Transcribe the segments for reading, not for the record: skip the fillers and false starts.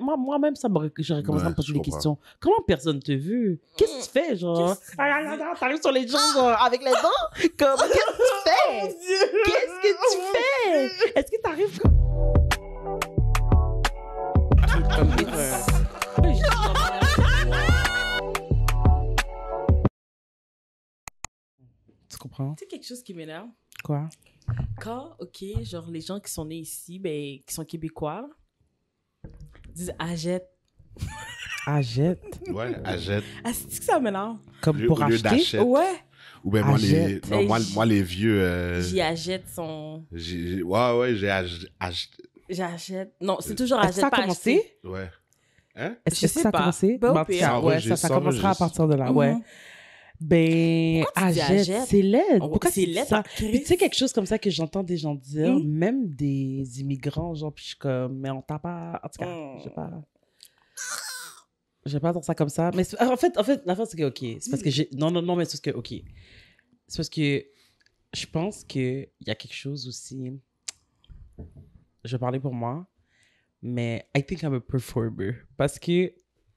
Moi-même, j'aurais commencé à me poser je des comprends. questions. Comment personne te vu? Qu'est-ce que tu fais, genre? T'arrives sur les gens, genre, avec les dents? Comme, qu'est-ce que tu fais? Qu'est-ce que tu fais? Est-ce que t'arrives comme... Tu comprends? Tu sais, quelque chose qui m'énerve. Quoi? Quand, genre, les gens qui sont nés ici, ben, qui sont québécois, disent Agette. Agette. Ouais, achète. Ah, c'est que ça m'énerve? Comme pour Au lieu acheter? d'achète. Ouais. Ou bien moi, Achète. moi, les vieux... J'y achète son... Ouais, j'ai acheté. J'achète. Non, c'est toujours Est-ce que achète, ça a pas commencé? acheter. Ouais. Hein? Est-ce Je que sais ça a pas. commencé? Ben, au En tout pire. cas, ouais, Ça ça commencera à enregistre. partir de là, ouais. Mhm. Ben, Pourquoi tu dis Agette, Agette? c'est laid. Oh, Pourquoi c'est tu dis laid, ça? hein, Puis Chris. tu sais, quelque chose comme ça que j'entends des gens dire, Mm. même des immigrants, genre, puis je suis comme, mais on t'a pas... En tout cas, Mm. je vais pas dire ça comme ça. Mais en fait, la fin, c'est que, OK, c'est parce que j'ai... Non, mais c'est parce que, OK. C'est parce que je pense qu'il y a quelque chose aussi... Je vais parler pour moi, mais I think I'm a performer. Parce que, tu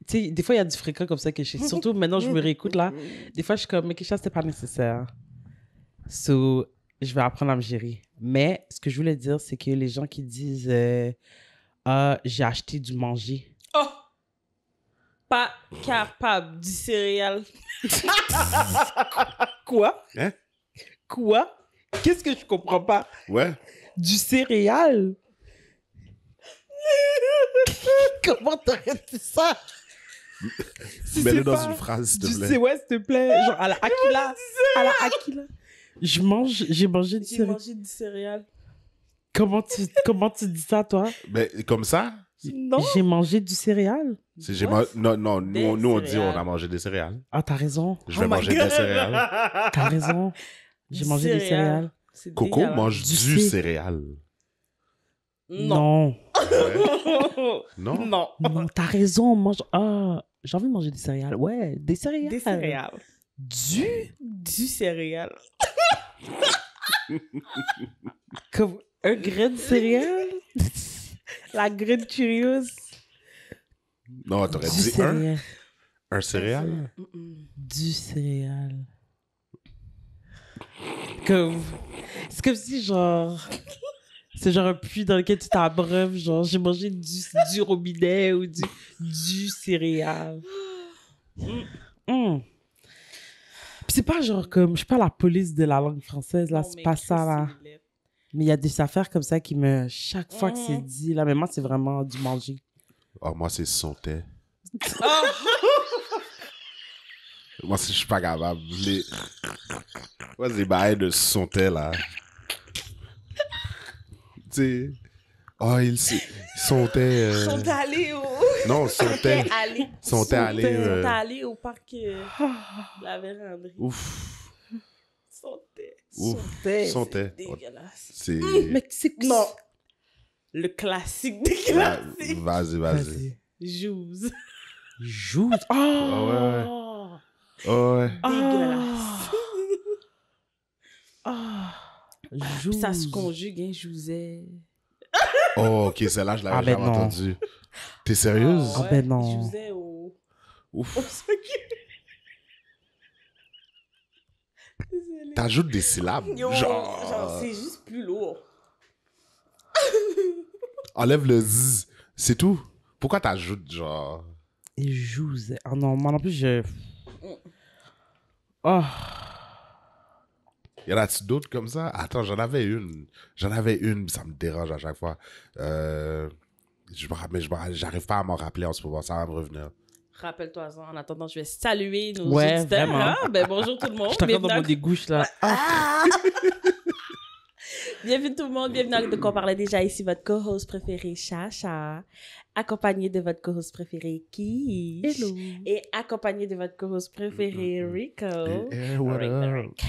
sais, des fois, il y a du fréquent comme ça que je... Surtout maintenant, je me réécoute, là. Des fois, je suis comme, mais quelque chose, c'était pas nécessaire. So, je vais apprendre à me gérer. Mais ce que je voulais dire, c'est que les gens qui disent ah, j'ai acheté du manger. Oh! Pas capable du céréal. Quoi? Hein? Quoi? Qu'est-ce que je comprends pas? Ouais. Du céréal? Comment t'aurais dit ça? Si Mets-le c'est dans pas une phrase, s'il te du plaît. cé- ouais, s'il te plaît. Genre à la Aquila. À la Aquila. J'ai mangé du J'ai céréal. mangé du céréal. Comment tu dis ça, toi? Mais comme ça, Non. J'ai mangé du céréal. non, Des nous on dit céréales. on a mangé des céréales. Ah, t'as raison. Je vais my manger God. des céréales. T'as raison. J'ai mangé des céréales. C'est Coco dégueulasse. mange Du du cé- céréal. Non. Ouais. Non? Non. Non, t'as raison. On mange... Ah, j'ai envie de manger des céréales. Ouais, des céréales. Des céréales. Du céréal. Comme un grain de céréales? La graine Cheerios? Non, t'aurais Du dit céréal. un céréal? Du céréal. Comme... C'est comme si, genre... C'est genre un puits dans lequel tu t'abreuves. Genre, j'ai mangé du robinet ou du céréal. Mm. Puis c'est pas genre comme... Je suis pas la police de la langue française, là. Non, C'est mais pas Chris, ça, là. c'est laid. Mais il y a des affaires comme ça qui me... Chaque fois que c'est dit, là, mais moi, c'est vraiment du manger. Oh, moi, c'est son thé. Oh! Moi, je suis pas capable. Moi, c'est des bails de son thé, là. Tu sais... Oh, son thé... Ils sont allés au... Non, son thé. allés. Son thé allé... Ils sont allés au parc la véranderie. Ouf. Son thé. Ouf. Son thé. Dégueulasse. C'est... Mais c'est... Non. Le classique des Ouais, classiques. Vas-y. Jouze. Joue. Oh! Ah Oh, ouais. Dégueulasse. Ah! Puis ça se conjugue, hein, jouzet. Oh, ok, celle-là, je l'avais Ah, ben jamais non. entendue. T'es sérieuse? Ah, ben non. Jouzet au... Ouf. au sac. Désolée. T'ajoutes des syllabes. Yo, Genre, c'est juste plus lourd. enlève le z. C'est tout. Pourquoi t'ajoutes, genre... Et joue. Ah non, moi non plus, je... Oh! Y en a-tu d'autres comme ça? Attends, j'en avais une, ça me dérange à chaque fois. J'arrive pas à m'en rappeler en ce moment, ça va me revenir. Rappelle-toi-en. En attendant, je vais saluer nos Ouais, auditeurs. vraiment. Hein? Ben, bonjour tout le monde. Je suis encore dans mon dégouche, là. Ah! Bienvenue tout le monde. Bienvenue à De quoi on parlait déjà. Ici, votre co-host préféré, Chacha. Accompagné de votre co-host préféré, Kish. Hello. Et accompagné de votre co-host préféré, Rico. What Rick, up? Rick.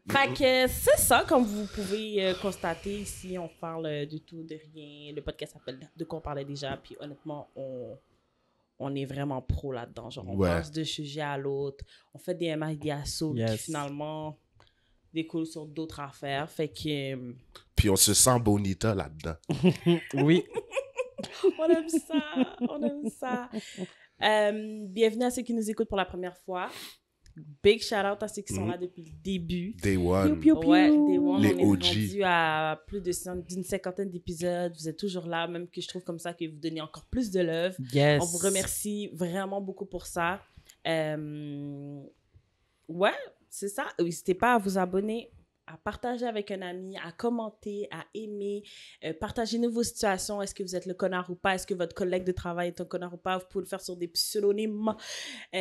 Fait que c'est ça, comme vous pouvez constater ici, on parle du tout, de rien. Le podcast s'appelle De quoi on parlait déjà, puis honnêtement, on est vraiment pro là-dedans. Genre, on Ouais. passe de sujet à l'autre, on fait des MI, des assauts qui Yes. finalement découlent sur d'autres affaires. Fait que Puis on se sent bonita là-dedans. Oui. On aime ça, on aime ça. Bienvenue à ceux qui nous écoutent pour la première fois. Big shout out à ceux qui sont là depuis le début. Day one. Ouais, Day One, Les on est OG. rendu à plus d'une cinquantaine d'épisodes. Vous êtes toujours là, même que je trouve comme ça que vous donnez encore plus de love. Yes. On vous remercie vraiment beaucoup pour ça. Ouais, c'est ça. N'hésitez pas à vous abonner, à partager avec un ami, à commenter, à aimer, partagez-nous vos situations. Est-ce que vous êtes le connard ou pas? Est-ce que votre collègue de travail est un connard ou pas? Vous pouvez le faire sur des pseudonymes.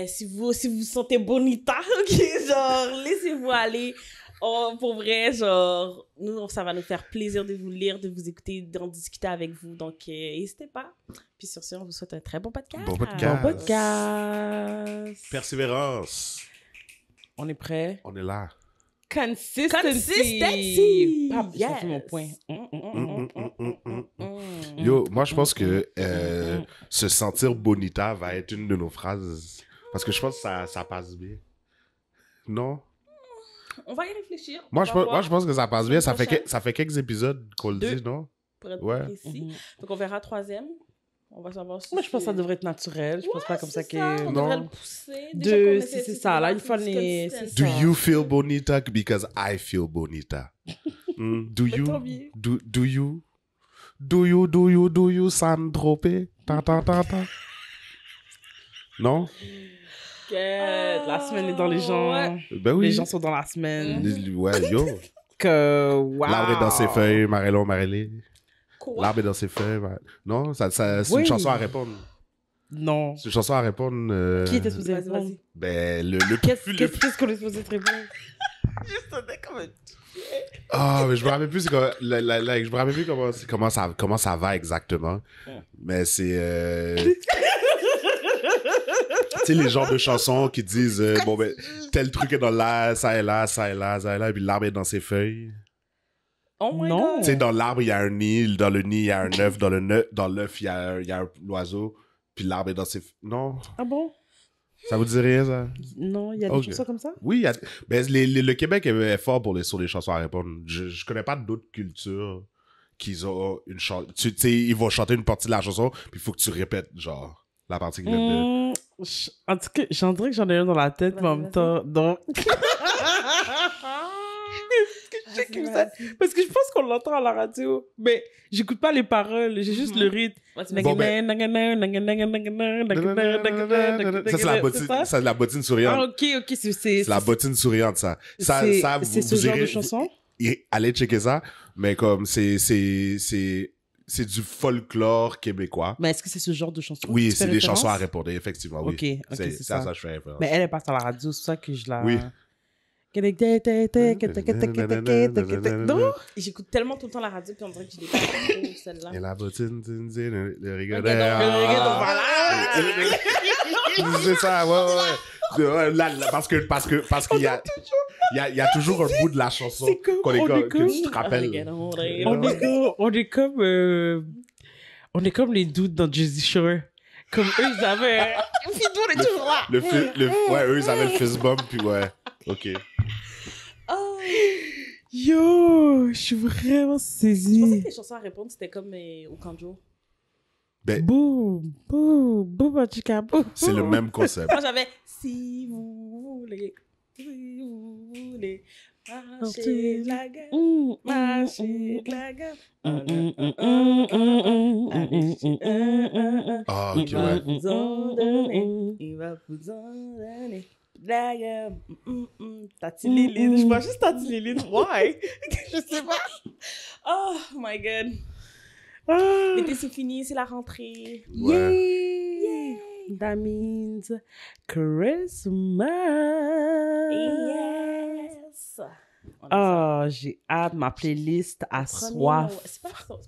Si vous sentez bonita, ok, genre, laissez-vous aller. Oh, pour vrai, genre, nous, ça va nous faire plaisir de vous lire, de vous écouter, d'en discuter avec vous. Donc, n'hésitez pas. Puis sur ce, on vous souhaite un très bon podcast. Bon podcast. Bon podcast. Persévérance. On est prêt? On est là. Consistency. Pap, j'ai Yes. fait mon point. Yo, moi, je pense que se sentir bonita va être une de nos phrases. Parce que je pense que ça passe bien. Non? On va y réfléchir. Moi, On je va pense, voir. moi, je pense que ça passe bien. Ça Prochaine. fait quelques épisodes qu'on le Deux. dit, non? Pour être Ouais. précis. Mhm. Donc, on verra troisième. On va savoir si Moi, je pense que ça c'est- devrait être naturel. Je pense pas comme ça C'est que... on Non. devrait le pousser. Déjà Deux, qu'on essaie c'est de ça, là, voir une fois plus les- consistent. Do Ça. you feel bonita? Because I feel bonita. Do you? tant mieux. Do you Sandrope? Ta ta ta ta. Non? La semaine est dans les gens. Ouais. Ben oui. Les gens sont dans la semaine. Ouais, yo. Que, wow. L'arbre est dans ses feuilles, Marelon, Marelé. Quoi? L'arbre est dans ses feuilles. Non, c'est Oui. une chanson à répondre. Non. C'est une chanson à répondre. Qui était supposé Vas-y, répondre? vas-y. Ben, Qu'est-ce qu'on est supposé te répondre? Ah, mais je me rappelle plus, je me rappelle plus comment ça va exactement. Mais c'est. Tu sais, les genres de chansons qui disent, bon, ben, tel truc est dans l'air, ça est là, ça est là, ça est là, et puis l'arbre est dans ses feuilles. Oh my Non. God. Tu sais, dans l'arbre, il y a un nid, dans le nid, il y a un œuf, dans l'œuf, il y a un oiseau, puis l'arbre est dans ses feuilles. Non? Ah bon? Ça vous dit rien, ça? Non, il y a des Ok. chansons comme ça? Oui, il y a... ben, le Québec est fort sur les chansons à répondre. Je connais pas d'autres cultures qui ont une chanson. Tu sais, ils vont chanter une partie de la chanson, puis il faut que tu répètes, genre, la partie qui vient de... En tout cas, j'en dirais que j'en ai un dans la tête, mais en même temps, donc... Parce que je pense qu'on l'entend à la radio, mais j'écoute pas les paroles, j'ai juste le rythme. Bon, ben- Ça, c'est la bottine, ça, c'est la bottine Ah, souriante. ok, c'est C'est la bottine souriante, ça. Ça, c'est ce genre de chanson? Allez checker ça, mais comme c'est du folklore québécois. Mais est-ce que c'est ce genre de chanson? Oui, Tu fais c'est des référence? chansons à répondre, effectivement, oui. Ok, c'est c'est ça. ça. Je fais référence. Mais elle passe à la radio, c'est ça que je la... Oui. Non? J'écoute tellement tout le temps la radio, puis on dirait que je l'ai pas trop, celle-là. Et la bottine, le Regarde, rigoleur. voilà. C'est ça, ouais. Là, parce qu'il y a, il y a toujours un bout de la chanson C'est comme- on est que comme- tu te rappelles. On est comme les dudes dans Jersey Shore. Comme eux, ils avaient... Puis nous, on est toujours là. Ouais, eux, ils avaient le fist bump, puis ouais. OK. Oh. Yo, je suis vraiment Je pensais saisie. que les chansons à répondre, c'était comme au Kanjo. Ben, Boum, boum, boum, chica, boum. c'est le même concept. Moi, j'avais « Si vous voulez, marcher de la gueule, marcher de la gueule. Ah, OK, Il va ouais. vous en donner, il va vous en donner. La gueule, Tati Liline, je vois juste Tati Liline, why? Je sais pas. Oh my God. Ah. L'été, c'est fini, c'est la rentrée. Ouais. Yay! That means Christmas. Yes. Oh, j'ai hâte, ma playlist à soif. C'est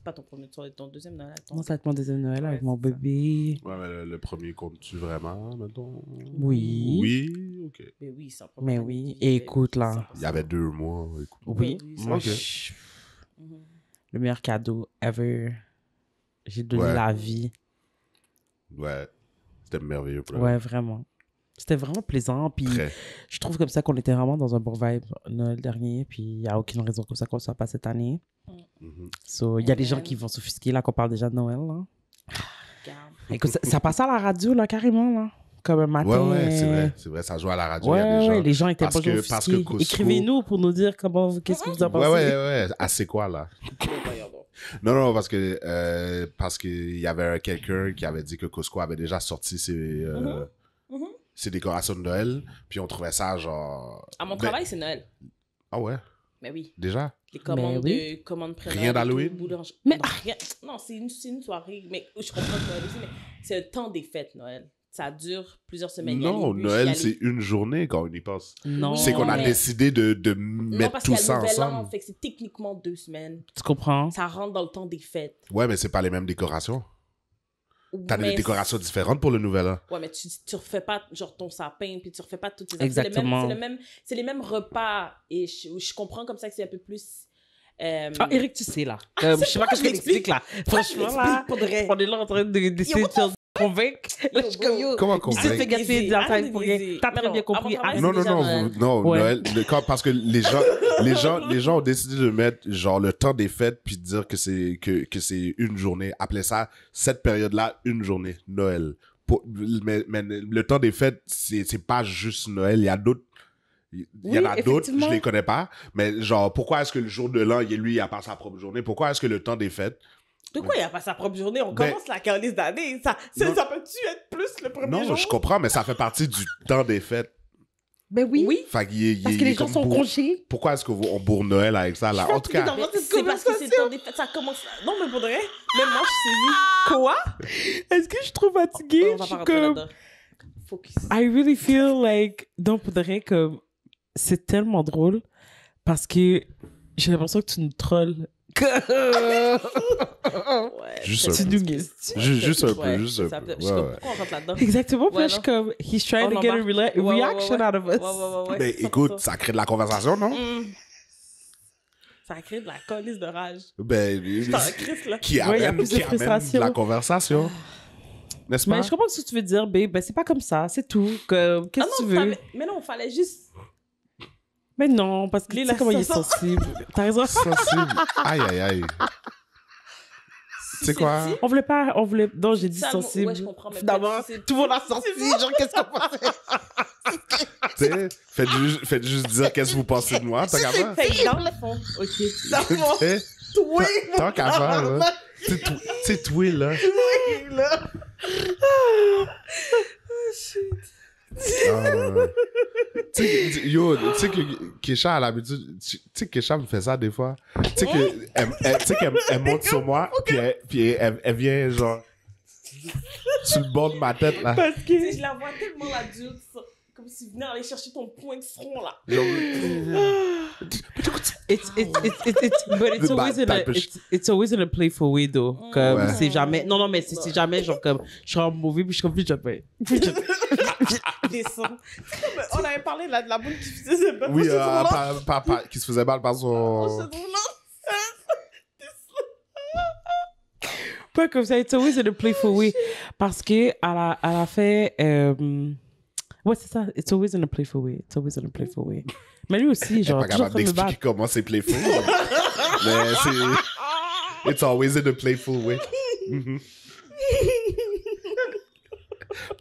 pas ton premier, ton deuxième Noël. Non, ça va être mon deuxième Noël avec Ouais, mon c'est ça. bébé. Ouais, mais le premier compte-tu vraiment, mettons? Oui. Oui, OK. Mais oui, c'est un Mais premier oui, qui vivait, écoute, là. Il y avait 2 mois, écoute. Oui. Oui, Moi, ok. Mhm. le meilleur cadeau ever. J'ai donné Ouais. la vie. Ouais. C'était merveilleux pour le Ouais, vraiment. C'était vraiment plaisant. Puis Très. je trouve comme ça qu'on était vraiment dans un bon vibe Noël dernier. Puis il n'y a aucune raison comme ça qu'on ne soit pas cette année. Mhm. So, il y a des gens qui vont s'offusquer là qu'on parle déjà de Noël. Là. Regarde. Écoute, ça passait à la radio, là, carrément, là. Comme un matin. C'est vrai, ça joue à la radio, il y Ouais, a des gens. les gens étaient parce pas que offusqués. Costco- Écrivez-nous pour nous dire qu'est-ce que vous en pensez. Ouais. Ah, c'est quoi, là? Non, parce qu'il y avait quelqu'un qui avait dit que Costco avait déjà sorti ses décorations de Noël, puis on trouvait ça, genre... À mon travail, c'est Noël. Ah ouais? Mais oui. Déjà? Les commandes oui. de commandes prénates. Rien d'Halloween? Mais rien. Non, c'est une soirée. Mais je comprends que Noël aussi, mais c'est le temps des fêtes, Noël. Ça dure plusieurs semaines. Il y a Non, les bûches, il y Noël, a c'est une journée quand on y pense. Non. C'est qu'on a mais- décidé de Non, mettre parce tout qu'il y a ça le nouvel an, ensemble. fait que c'est techniquement 2 semaines. Tu comprends? Ça rentre dans le temps des fêtes. Ouais, mais c'est pas les mêmes décorations. T'as des Mais- décorations différentes pour le nouvel an. Ouais, mais tu refais pas genre ton sapin, puis tu refais pas toutes tes Exactement. C'est les mêmes repas. Et je comprends comme ça que c'est un peu plus... Ah, Eric, tu sais, là. Je sais pas qu'est-ce que t'expliques, là. Franchement, là, on est là en train d'essayer de te convaincre. Là, je suis comme, yo, Comment il s'est fait convaincre? gâter dans ta vie pour rien. T'as Mais très non, bien compris. à mon travail, Arrête. Non, c'est déjà Noël. non, Ouais. Noël, parce que les gens ont décidé de mettre genre le temps des fêtes puis de dire que c'est une journée. Appelez ça cette période-là une journée, Noël. Mais le temps des fêtes, c'est pas juste Noël. Il y a d'autres. Il y en Oui, a d'autres, je effectivement. les connais pas. Mais genre, pourquoi est-ce que le jour de l'an, lui, il a pas sa propre journée? Pourquoi est-ce que le temps des fêtes? De quoi il n'y a pas sa propre journée? On Ben- commence la calice d'année. Ça Non. peut-tu être plus le premier Non, jour? je comprends, mais ça fait partie du temps des fêtes. Ben oui. Oui. Fait qu'il Parce il que est les gens comme sont bourre- congés. Pourquoi est-ce qu'on bourre Noël avec ça, là? En tout cas, Mais c'est parce que c'est le temps des fêtes. Ça commence... Non, mais pour de vrai, même moi, je suis saisie. Quoi? Est-ce que je suis trop fatiguée? On va pas rentrer là-dedans. Focus. I really feel like, donc, pour de vrai, comme, c'est tellement drôle parce que j'ai l'impression que tu nous trolls. Ouais, Juste peut-être un Tu peu. nous niaises. Juste un Ouais, peu, juste un ça peu. peut- je Ouais, sais pas ouais. pourquoi on rentre là-dedans. Exactement. Puis là, Ouais, je suis non. comme, he's trying On to get a embarque. Ouais, reaction out of us. Ouais. Ben, écoute, ça crée de la conversation, non? Ça crée de la colisse de rage. Ben, Putain, Chris, là. qui Ouais, il y a amène, plus de qui amène frustration. de la conversation. N'est-ce pas? Mais je comprends ce que tu veux dire, babe. Ben, c'est pas comme ça, c'est tout. Qu'est-ce que tu veux? Mais non, fallait juste... Mais non, parce que tu sais comment il est ça. sensible. T'as raison. Sensible. Aïe. C'est quoi? On voulait pas, non, j'ai dit Ça, sensible. ouais, je comprends, mais Finalement, peut-être c'est- tout le monde a sorti, genre, qu'est-ce qu'on pensait? Tu sais, faites juste dire qu'est-ce que vous pensez de moi, tant qu'à faire. Fait que dans le fond, ok. Tu sais, tant qu'à faire, là. C'est toi, là. Tu sais, yo, tu sais que Kesha a l'habitude, tu sais que Kesha me fait ça des fois. Tu sais qu'elle monte sur moi, puis elle vient genre sur le bord de ma tête là. Parce Tu sais, que... je la vois tellement l'adulte, comme si venait aller chercher ton point de front, là. Genre, But it's always in a, type of it's always in a playful way, though. Comme, Ouais. c'est jamais, non, mais c'est jamais, genre, comme, je suis en mauvais, puis je suis comme, puis je fais. Descends. On avait parlé là, de la boule qui faisait pas. oui, C'est trop long. qui se faisait mal par Oh, son. c'est trop long. Pas comme ça, it's always in a playful way. Parce que, elle a fait, ouais, c'est ça, it's always in a playful way. It's always in a playful way. Mais lui aussi, Elle est genre, pas toujours en capable train de me d'expliquer battre. comment c'est playful. Mais c'est. It's always in a playful way. Mhm.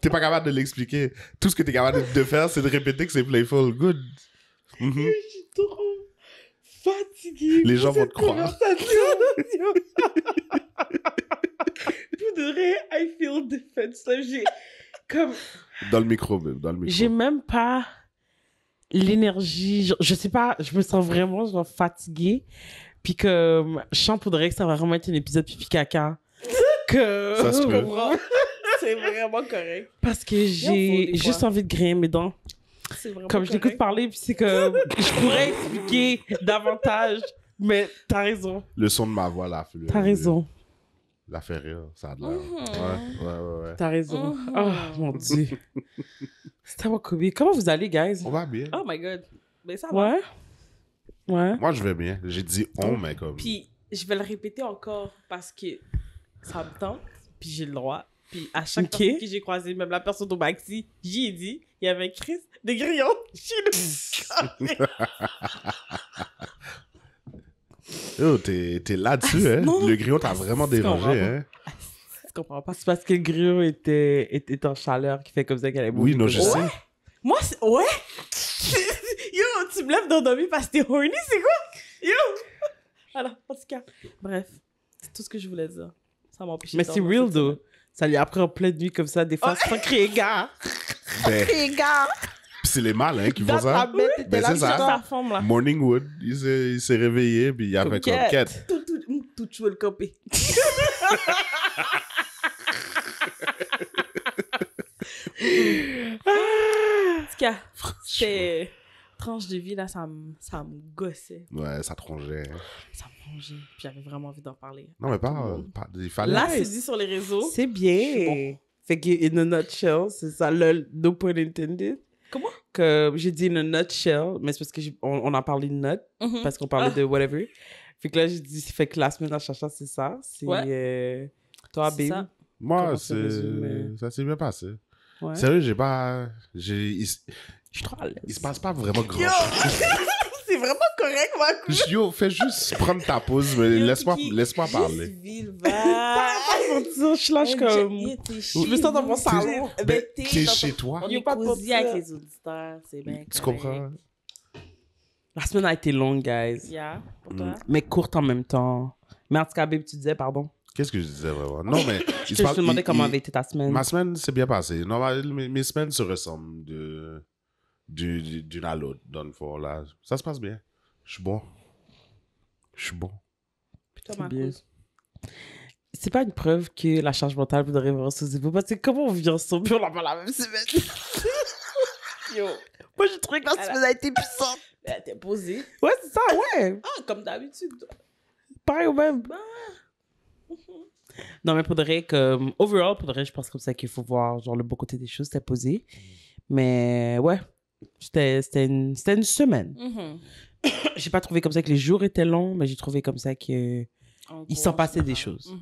T'es pas capable de l'expliquer. Tout ce que t'es capable de faire, c'est de répéter que c'est playful. Good. Mhm. Je suis trop fatiguée. Les gens pour vont te cette croire. conversation. Pour de vrai, I feel defensive. J'ai comme... Dans le micro, même. Dans le micro. J'ai même pas l'énergie. Je sais pas, je me sens vraiment genre fatiguée. Puis que je sens pour de vrai que ça va vraiment être un épisode pipi caca. Que... Ça se peut. C'est vraiment correct. Parce que Il en faut j'ai des juste fois. envie de griller mes dents. C'est vraiment Comme je l'écoute correct. parler, puis c'est comme... Je pourrais expliquer davantage, mais t'as raison. Le son de ma voix, là. T'as raison. La fait rire. Ça a de l'air. Mhm. Ouais. T'as raison. Mhm. Oh, mon Dieu. C'est tellement comique. Comment vous allez, guys? On va bien. Oh my god. Mais ça va. Ouais? Ouais. Moi, je vais bien. J'ai dit on, mais comme. Puis, je vais le répéter encore parce que ça me tente, puis j'ai le droit. Puis, à chaque Ok. personne que j'ai croisée, même la personne au maxi, j'y ai dit, il y avait Chris de grillons chez nous. Oh, t'es là-dessus, hein? non. Le grillon t'a vraiment C'est qu'on dérangé, hein? Tu comprends pas? C'est parce que le griot était en chaleur qui fait comme ça qu'elle est Oui, non, je sais. Moi, c'est... Ouais! Yo, tu me lèves d'endormi parce que t'es horny, c'est quoi? Yo! Alors, en tout cas, bref. C'est tout ce que je voulais dire. Ça m'a empêché Mais de c'est dormir real, cette though. Ça lui a pris en pleine nuit comme ça, des fois, sans crier gars. Ben, Crier gars. pis c'est les mâles hein, qui font Dans ta ça. bête, t'étais Ben, là, c'est semaine. ça. Sa forme, là. Morningwood, il s'est réveillé, puis il avait comme Coquette. quête. Tout chou le copé. En tout cas, c'est... Tranche de vie, là, ça me gossait. Ouais, ça trongeait. Ça me mangeait. Puis j'avais vraiment envie d'en parler. Non, mais Tout le pas, monde. il fallait. Là, Nice. c'est dit sur les réseaux. C'est bien. Fait que, in a nutshell, c'est ça, le no pun intended. Comment? Que j'ai dit in a nutshell, mais c'est parce que on a parlé de notes, Mhm. parce qu'on parlait Ah. de whatever. Fait que là, j'ai dit, fait que la semaine à Chacha, c'est ça. C'est toi, C'est babe. ça. Moi, Comment ça résume, ça s'est bien passé. Ouais. Sérieux, il Je suis trop à l'aise. se passe pas vraiment grand Yo! chose. C'est vraiment correct, ma couche. Yo, fais juste prendre ta pause, mais laisse-moi parler. Je suis là, je suis comme... Je me sens dans mon salon. Ben, t'es chez toi. On Y a est pas de cosy porte- avec les auditeurs, c'est bien Tu correct. comprends? La semaine a été longue, guys. Yeah, pour toi? Mais courte en même temps. Mais en tout cas, babe, tu disais, pardon. Qu'est-ce que je disais vraiment? Non, mais. Je te demandais comment avait été ta semaine. Ma semaine s'est bien passée. Non, mes semaines se ressemblent d'une à l'autre, dans le fond, là. Ça se passe bien. Je suis bon. Puis toi, C'est ma bien. couche? C'est pas une preuve que la charge mentale vous devrait voir sous épaule. Parce que comment on vit ensemble puis on n'a pas la même semaine? Yo, Moi, j'ai trouvé que la Elle semaine a été puissante. t'es posée. Ouais, c'est ça, ouais. Ah, comme d'habitude. Pareil au même. Non, mais pour de vrai, comme... Overall, pour de vrai, je pense comme ça qu'il faut voir genre le beau côté des choses. C'était posé. Mais ouais, c'était une semaine. J'ai pas trouvé comme ça que les jours étaient longs, mais j'ai trouvé comme ça que... Il s'en passait des choses.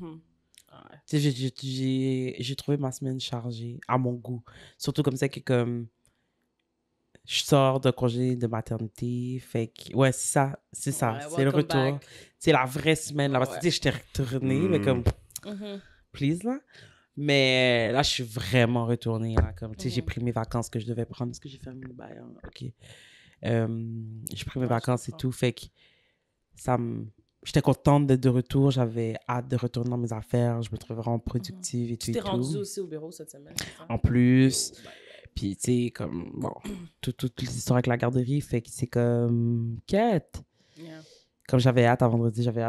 Tu sais, j'ai trouvé ma semaine chargée à mon goût. Surtout comme ça que comme je sors de congé de maternité. Fait que, ouais, c'est ça. C'est ça. Ouais, c'est le welcome retour. back. C'est la vraie semaine. Là, parce que, Ouais. tu sais, j'étais retournée, mais comme, please, là. Mais là, je suis vraiment retournée. Là, comme, tu sais, j'ai pris mes vacances que je devais prendre. Est-ce que j'ai fermé le bail? Hein? OK. J'ai pris mes Ouais, vacances je et comprends. tout. Fait que ça me... J'étais contente d'être de retour. J'avais hâte de retourner dans mes affaires. Je me trouvais vraiment productive et tout. Tu t'es et tout. rendue aussi au bureau cette semaine, c'est ça? En plus. Puis, tu sais, comme, bon, toutes les histoires avec la garderie, fait que c'est comme, quête. Yeah. Comme j'avais hâte à vendredi, j'avais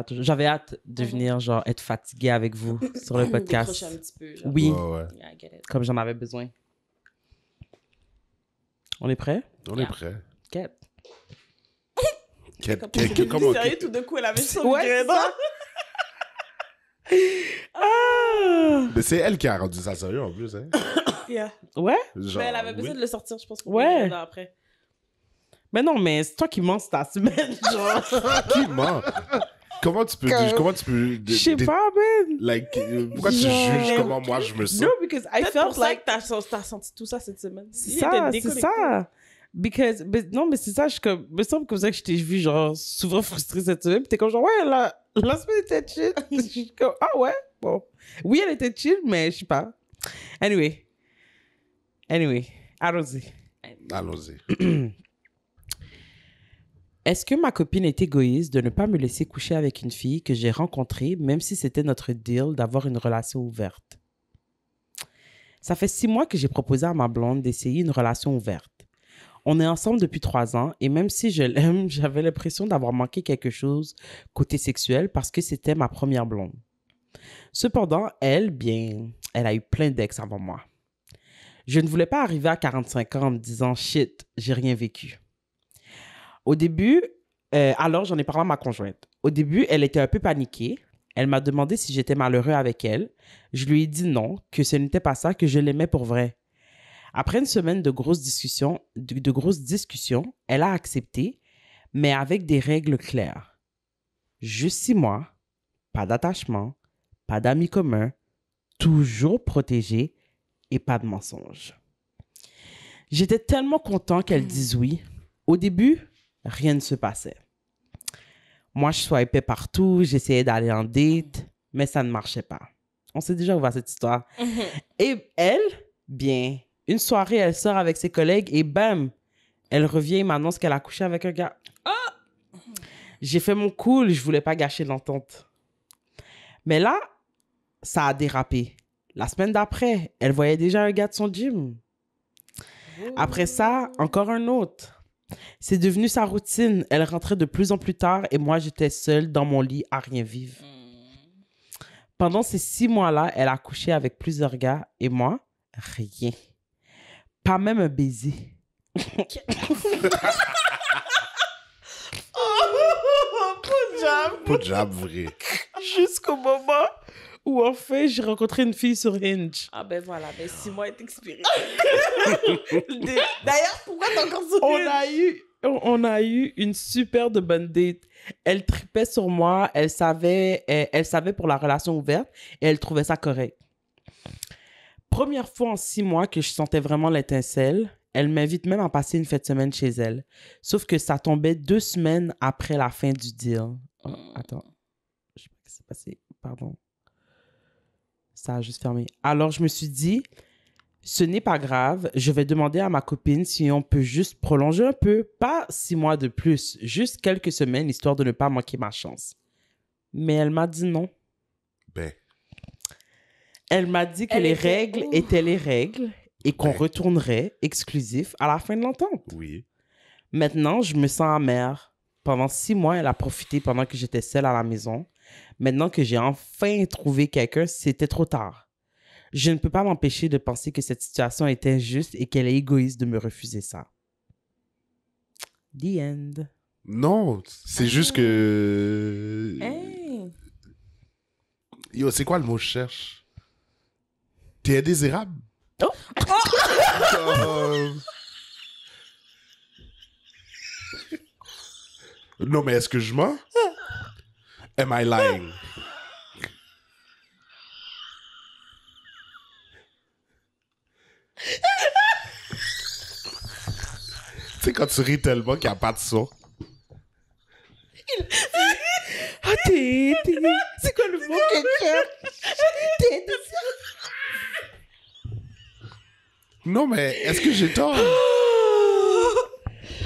hâte de venir, genre, être fatiguée avec vous sur le podcast. Décrocher un petit peu, genre. Oui, Ouais. Yeah, I get it. comme j'en avais besoin. On est prêt? On est prêt. Quête. Comment? Sérieux, tout d'un coup, elle avait son Ouais, migraine. Ah! Mais c'est elle qui a rendu ça sérieux en plus, hein? Yeah. Ouais? Genre, Mais elle avait besoin oui. de le sortir, je pense, pour Ouais. migraine après. Mais non, mais c'est toi qui mens ta semaine, genre. Qui ment? Comment tu peux... Je sais pas, man. Like, pourquoi tu Genre- juges comment moi je me sens? No, because I Peut-être felt pour ça like... que t'as senti tout ça cette semaine. C'est Il ça, était c'est déconnecté. ça. Because, non, mais c'est ça, je comme, me semble comme ça que je t'ai vu, genre, souvent frustrée cette semaine. Puis t'es comme, genre, ouais, la semaine était chill. Je suis comme, ah ouais, bon. Oui, elle était chill, mais je sais pas. Anyway, allons-y. Allons-y. Est-ce que ma copine est égoïste de ne pas me laisser coucher avec une fille que j'ai rencontrée, même si c'était notre deal d'avoir une relation ouverte? Ça fait 6 mois que j'ai proposé à ma blonde d'essayer une relation ouverte. On est ensemble depuis 3 ans et même si je l'aime, j'avais l'impression d'avoir manqué quelque chose côté sexuel parce que c'était ma première blonde. Cependant, elle a eu plein d'ex avant moi. Je ne voulais pas arriver à 45 ans en me disant « Shit, j'ai rien vécu ». Au début, alors j'en ai parlé à ma conjointe. Au début, elle était un peu paniquée. Elle m'a demandé si j'étais malheureux avec elle. Je lui ai dit non, que ce n'était pas ça, que je l'aimais pour vrai. Après une semaine de grosses discussions, elle a accepté, mais avec des règles claires. Juste 6 mois, pas d'attachement, pas d'amis communs, toujours protégé et pas de mensonges. J'étais tellement content qu'elle dise oui. Au début, rien ne se passait. Moi, je swipais partout, j'essayais d'aller en date, mais ça ne marchait pas. On s'est déjà ouvert cette histoire. Et elle, bien, une soirée, elle sort avec ses collègues et bam, elle revient et m'annonce qu'elle a couché avec un gars. J'ai fait mon cool, je voulais pas gâcher l'entente. Mais là, ça a dérapé. La semaine d'après, elle voyait déjà un gars de son gym. Après ça, encore un autre. C'est devenu sa routine. Elle rentrait de plus en plus tard et moi, j'étais seule dans mon lit à rien vivre. Pendant ces 6 mois-là, elle a couché avec plusieurs gars et moi, rien. Pas même un baiser. Pas de job vrai. Jusqu'au moment où, enfin, j'ai rencontré une fille sur Hinge. Ah ben voilà, ben 6 mois est expiré. D'ailleurs, pourquoi t'es encore sur On a eu une super de bonne date. Elle tripait sur moi, elle savait pour la relation ouverte et elle trouvait ça correct. Première fois en 6 mois que je sentais vraiment l'étincelle, elle m'invite même à passer une fête de semaine chez elle. Sauf que ça tombait 2 semaines après la fin du deal. Oh, attends, je sais pas ce qui s'est passé, pardon. Ça a juste fermé. Alors, je me suis dit, ce n'est pas grave, je vais demander à ma copine si on peut juste prolonger un peu, pas 6 mois de plus, juste quelques semaines, histoire de ne pas manquer ma chance. Mais elle m'a dit non. Ben. Elle m'a dit que les règles étaient les règles et qu'on retournerait exclusif à la fin de l'entente. Oui. Maintenant, je me sens amère. Pendant 6 mois, elle a profité pendant que j'étais seule à la maison. Maintenant que j'ai enfin trouvé quelqu'un, c'était trop tard. Je ne peux pas m'empêcher de penser que cette situation est injuste et qu'elle est égoïste de me refuser ça. The end. Non, c'est juste que... Hey. Yo, c'est quoi le mot que je cherche? T'es indésirable? Oh! Non, mais est-ce que je mens? Am I lying? Tu sais, quand tu ris tellement qu'il n'y a pas de son. Ah, c'est quoi le mot quelqu'un? T'es Non, mais est-ce que j'ai tort?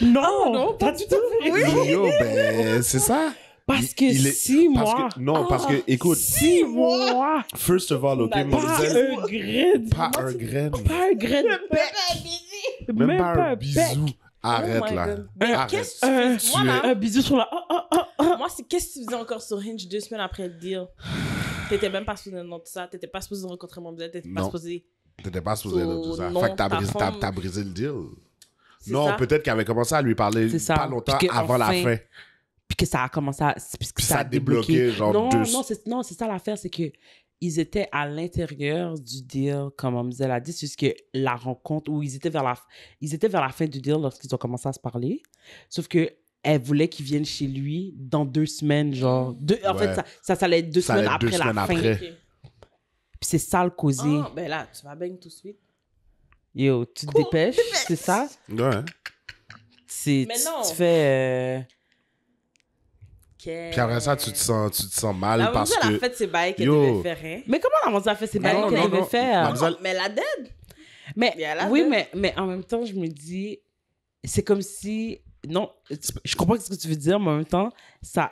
Non, pas du tout. Oui. Yo, ben, c'est ça. Parce que Il est- 6 parce mois. que- non, parce que, écoute, 6 mois. first of all, ok, Pas mademoiselle, Un graine. pas un graine, Pas un graine de bec. même pas un bec. bisou. Arrête, Oh my là. God. Mais Arrête. qu'est-ce que tu fais? Tu Moi, es- là, Un bisou sur la... moi, c'est qu'est-ce que tu faisais encore sur Hinge 2 semaines après le deal? T'étais même pas supposé de ça. T'étais pas supposé rencontrer mon bébé. T'étais pas Non. supposé. T'étais pas supposé de tout ça. Non, Fait que t'as ta brisé, femme- t'as brisé le deal. C'est Non, ça. peut-être qu'elle avait commencé à lui parler C'est ça. pas longtemps Puis que avant la enfin- fin. Puis que ça a commencé à... Puis que Ça a débloqué, genre, non, deux- non, c'est ça l'affaire, c'est que ils étaient à l'intérieur du deal, comme Mademoiselle a dit, c'est juste que la rencontre, où ils étaient vers la fin du deal lorsqu'ils ont commencé à se parler. Sauf que elle voulait qu'ils viennent chez lui dans 2 semaines, genre... En Ouais. fait, ça allait être 2 Ça semaines allait être 2 après la semaines fin. après. Ok. Puis c'est ça le causé. Ah, ben là, tu vas baigner tout de suite. Yo, tu te Cool. dépêches, c'est ça? Ouais. C'est, Mais tu- non. Tu fais... Puis après ça, tu te sens mal La parce mademoiselle que... a fait ses bails qu'elle Yo. devait faire, hein? Mais comment la mademoiselle a fait ses bails Non, qu'elle non, devait non. faire? Mademoiselle- Mais la dead. Mais, Il y a la oui, deux. mais en même temps, je me dis, c'est comme si, non, je comprends ce que tu veux dire, mais en même temps, ça